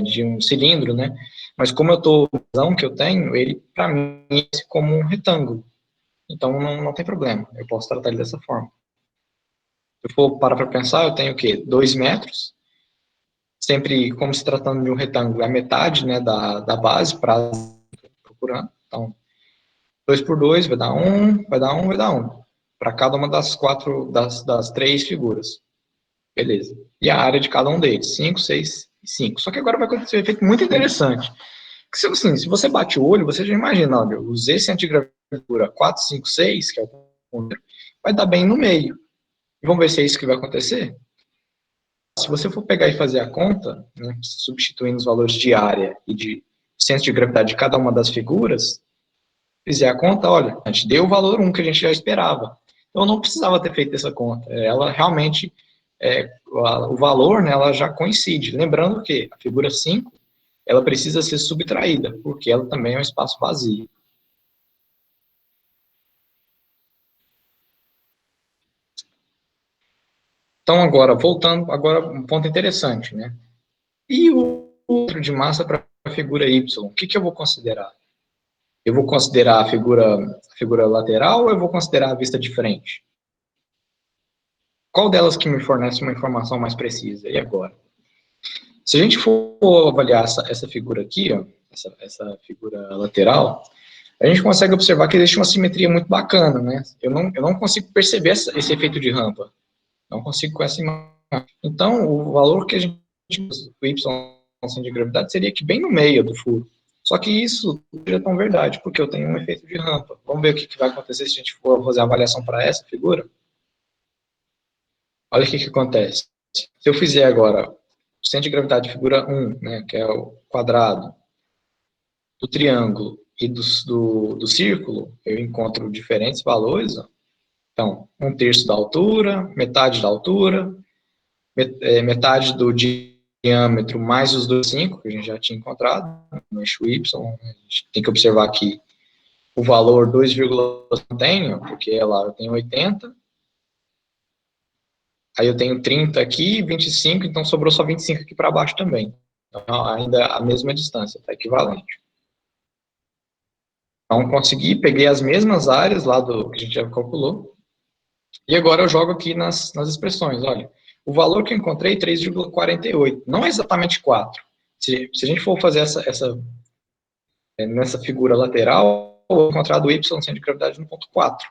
de um cilindro, né? Mas como eu estou na visão que eu tenho, ele, para mim, é como um retângulo. Então, não tem problema. Eu posso tratar ele dessa forma. Se eu for parar para pensar, eu tenho o quê? 2 metros. Sempre, como se tratando de um retângulo, é a metade, né, da base, para procurando. Então, 2 por 2 vai dar 1, vai dar 1, vai dar 1. Para cada uma das 3 figuras. Beleza. E a área de cada um deles, 5, 6 e 5. Só que agora vai acontecer um efeito muito interessante. Que, assim, se você bate o olho, você já imagina, olha, o Z centro de gravidade 4, 5, 6, que é o ponto, vai dar bem no meio. E vamos ver se é isso que vai acontecer? Se você for pegar e fazer a conta, né, substituindo os valores de área e de centro de gravidade de cada uma das figuras, fizer a conta, olha, a gente deu o valor 1 que a gente já esperava. Então, eu não precisava ter feito essa conta. Ela realmente, o valor, né, ela já coincide. Lembrando que a figura 5, ela precisa ser subtraída, porque ela também é um espaço vazio. Então, agora, voltando, agora um ponto interessante, né? E o centro de massa para a figura Y, o que eu vou considerar? Eu vou considerar a figura lateral ou eu vou considerar a vista de frente? Qual delas que me fornece uma informação mais precisa? E agora? Se a gente for avaliar essa figura aqui, ó, essa figura lateral, a gente consegue observar que existe uma simetria muito bacana, né? Eu não consigo perceber esse efeito de rampa. Não consigo com essa imagem. Então, o valor que a gente usa, o Y de gravidade, seria aqui bem no meio do furo. Só que isso não é tão verdade, porque eu tenho um efeito de rampa. Vamos ver o que vai acontecer se a gente for fazer a avaliação para essa figura? Olha o que acontece. Se eu fizer agora o centro de gravidade de figura 1, né, que é o quadrado, do triângulo e do círculo, eu encontro diferentes valores. Ó. Então, 1/3 da altura, metade da altura, metade do diâmetro mais os 2,5, que a gente já tinha encontrado no eixo Y. A gente tem que observar que o valor 2,5 não tenho, porque lá eu tenho 80. Aí eu tenho 30 aqui, 25, então sobrou só 25 aqui para baixo também. Então, ainda a mesma distância, está equivalente. Então, consegui, peguei as mesmas áreas lá do que a gente já calculou, e agora eu jogo aqui nas expressões, olha. O valor que eu encontrei, 3,48, não é exatamente 4. Se a gente for fazer nessa figura lateral, eu vou encontrar do Y centro de gravidade no ponto 4.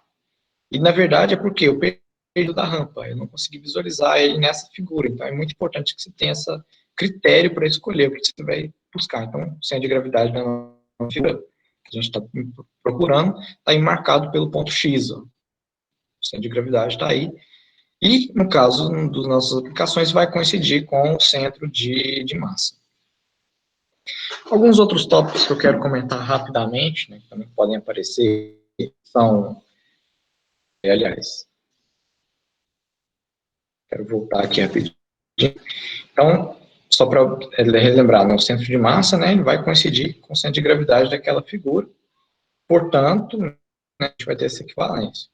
E, na verdade, é porque eu perdi da rampa, eu não consegui visualizar ele nessa figura. Então, é muito importante que você tenha esse critério para escolher o que você vai buscar. Então, o centro de gravidade da figura que a gente está procurando está aí marcado pelo ponto X. Ó. O centro de gravidade está aí. E, no caso das nossas aplicações, vai coincidir com o centro de massa. Alguns outros tópicos que eu quero comentar rapidamente, né, que também podem aparecer, são, aliás, quero voltar aqui rapidinho. Então, só para relembrar, né, o centro de massa, né, ele vai coincidir com o centro de gravidade daquela figura, portanto, né, a gente vai ter essa equivalência.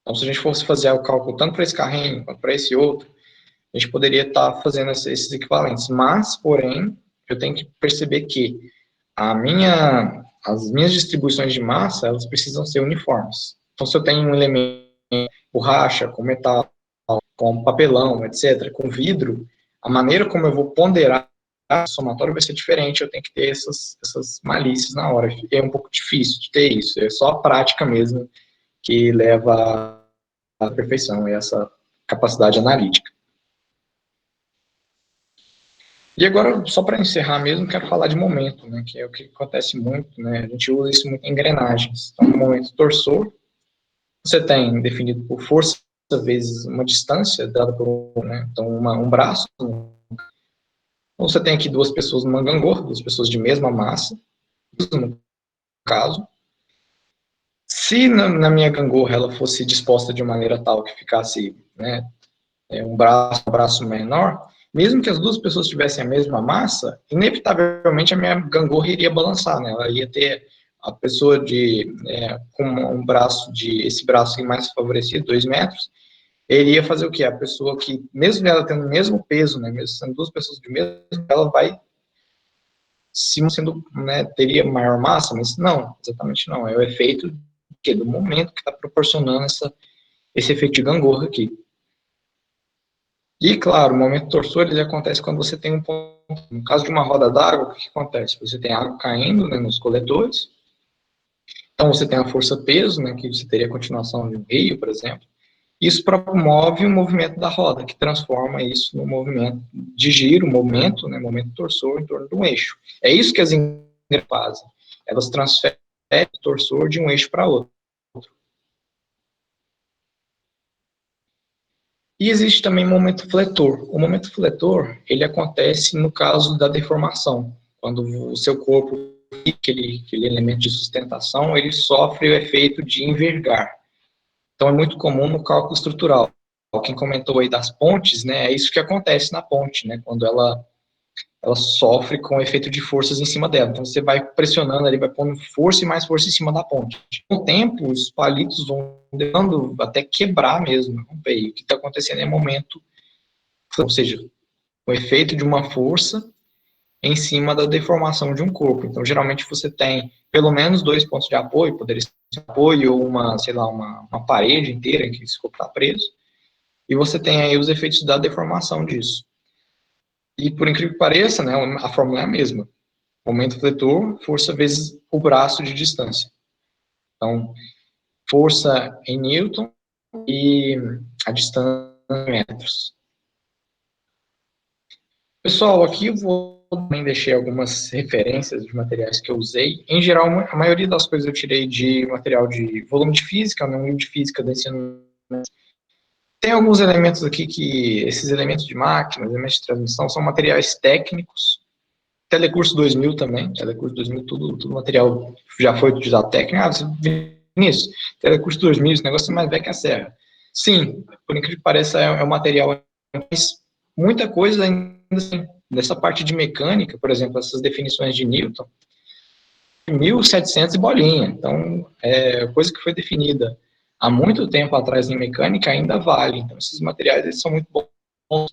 Então, se a gente fosse fazer o cálculo tanto para esse carrinho quanto para esse outro, a gente poderia estar fazendo esses equivalentes. Mas, porém, eu tenho que perceber que as minhas distribuições de massa, elas precisam ser uniformes. Então, se eu tenho um elemento borracha, com metal, com papelão, etc., com vidro, a maneira como eu vou ponderar o somatório vai ser diferente, eu tenho que ter essas malícias na hora. É um pouco difícil de ter isso, é só a prática mesmo que leva à perfeição, é essa capacidade analítica. E agora, só para encerrar mesmo, quero falar de momento, né, que é o que acontece muito, né, a gente usa isso muito em engrenagens. Então, no momento torsor, você tem definido por força vezes uma distância dada por, né, então um braço. Então, você tem aqui duas pessoas numa gangorra, duas pessoas de mesma massa, no caso. Se na minha gangorra ela fosse disposta de maneira tal que ficasse, né, um braço menor, mesmo que as duas pessoas tivessem a mesma massa, inevitavelmente a minha gangorra iria balançar, né? Ela ia ter a pessoa com um braço esse braço mais favorecido, 2 metros, ele ia fazer o quê? A pessoa que, mesmo ela tendo o mesmo peso, né, mesmo sendo duas pessoas de mesmo, ela vai né, teria maior massa, mas não, exatamente não. É o efeito do momento que está proporcionando esse efeito de gangorra aqui. E, claro, o momento torsor ele acontece quando você tem um ponto. No caso de uma roda d'água, o que acontece? Você tem água caindo, né, nos coletores. Então, você tem a força-peso, né, que você teria a continuação de um rio, por exemplo. Isso promove o movimento da roda, que transforma isso no movimento de giro, movimento, né, movimento torsor em torno de um eixo. É isso que as engrenagens fazem. Elas transferem o torsor de um eixo para outro. E existe também o momento fletor. O momento fletor, ele acontece no caso da deformação. Quando o seu corpo, aquele elemento de sustentação, ele sofre o efeito de envergar. Então, é muito comum no cálculo estrutural. Quem comentou aí das pontes, né, é isso que acontece na ponte, né, quando ela sofre com o efeito de forças em cima dela. Então, você vai pressionando ali, vai pondo força e mais força em cima da ponte. Com o tempo, os palitos vão dando até quebrar mesmo. E o que está acontecendo é momento, ou seja, o efeito de uma força em cima da deformação de um corpo. Então, geralmente, você tem pelo menos 2 pontos de apoio, poderia ser um apoio ou uma parede inteira em que esse corpo está preso, e você tem aí os efeitos da deformação disso. E, por incrível que pareça, né, a fórmula é a mesma. Momento fletor, força vezes o braço de distância. Então, força em Newton e a distância em metros. Pessoal, aqui eu também deixei algumas referências de materiais que eu usei. Em geral, a maioria das coisas eu tirei de material de volume de física, né, um livro de física do ensino. Tem alguns elementos aqui esses elementos de máquina, elementos de transmissão, são materiais técnicos. Telecurso 2000 também, Telecurso 2000, tudo material já foi utilizado técnico. Você vê nisso, Telecurso 2000, esse negócio é mais velho que a serra. Sim, por incrível que pareça, é um material, mas muita coisa ainda assim, dessa parte de mecânica, por exemplo, essas definições de Newton, 1700 e bolinha. Então, coisa que foi definida há muito tempo atrás em mecânica ainda vale. Então, esses materiais eles são muito bons.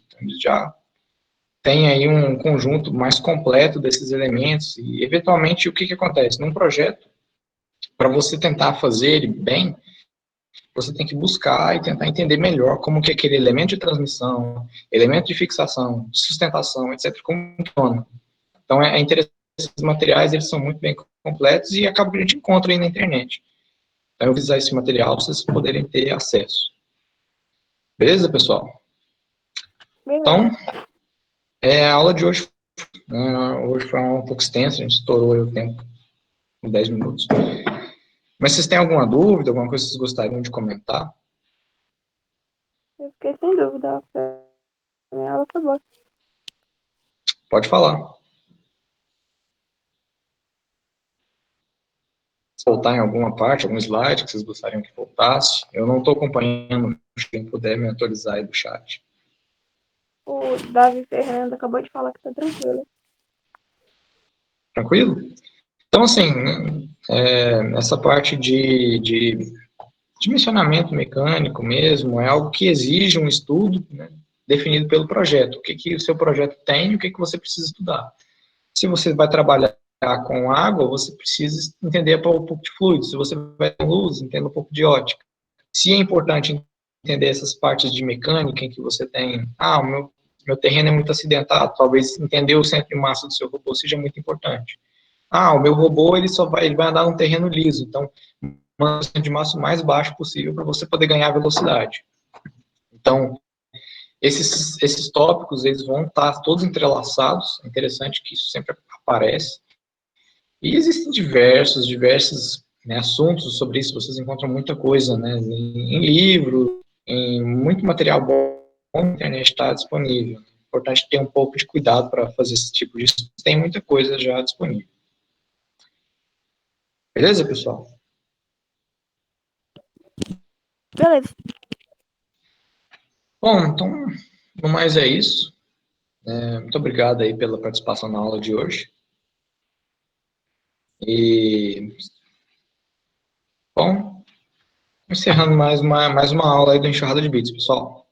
Então, eles já tem aí um conjunto mais completo desses elementos e, eventualmente, o que acontece? Num projeto, para você tentar fazer ele bem, você tem que buscar e tentar entender melhor como que aquele elemento de transmissão, elemento de fixação, de sustentação, etc., como funciona. Então, é interessante, esses materiais, eles são muito bem completos e acaba que a gente encontra aí na internet. Então, eu vou usar esse material para vocês poderem ter acesso. Beleza, pessoal? Então, a aula de hoje, hoje foi um pouco extensa, a gente estourou o tempo em 10 minutos. Mas vocês têm alguma dúvida, alguma coisa que vocês gostariam de comentar? Eu fiquei sem dúvida. A minha aula foi boa. Pode falar. Voltar em alguma parte, algum slide que vocês gostariam que voltasse. Eu não estou acompanhando, quem puder me atualizar aí do chat. O Davi Fernando acabou de falar que tá tranquilo. Tranquilo? Então, assim, essa parte de dimensionamento mecânico mesmo é algo que exige um estudo, né, definido pelo projeto. O que o seu projeto tem e o que você precisa estudar. Se você vai trabalhar com água, você precisa entender um pouco de fluido. Se você vai com luz, entenda um pouco de ótica. Se é importante entender essas partes de mecânica em que você tem, o meu terreno é muito acidentado, talvez entender o centro de massa do seu robô seja muito importante. O meu robô ele vai andar num terreno liso, então manda o centro de massa o mais baixo possível para você poder ganhar velocidade. Então, esses tópicos, eles vão estar todos entrelaçados, é interessante que isso sempre aparece. E existem diversos né, assuntos sobre isso, vocês encontram muita coisa, né, em livro, em muito material bom na internet está disponível. É importante ter um pouco de cuidado para fazer esse tipo de estudo, tem muita coisa já disponível. Beleza, pessoal? Beleza. Bom, então, no mais é isso. Muito obrigado aí pela participação na aula de hoje. E, bom, encerrando mais uma aula aí do Enxurrada de Bits, pessoal.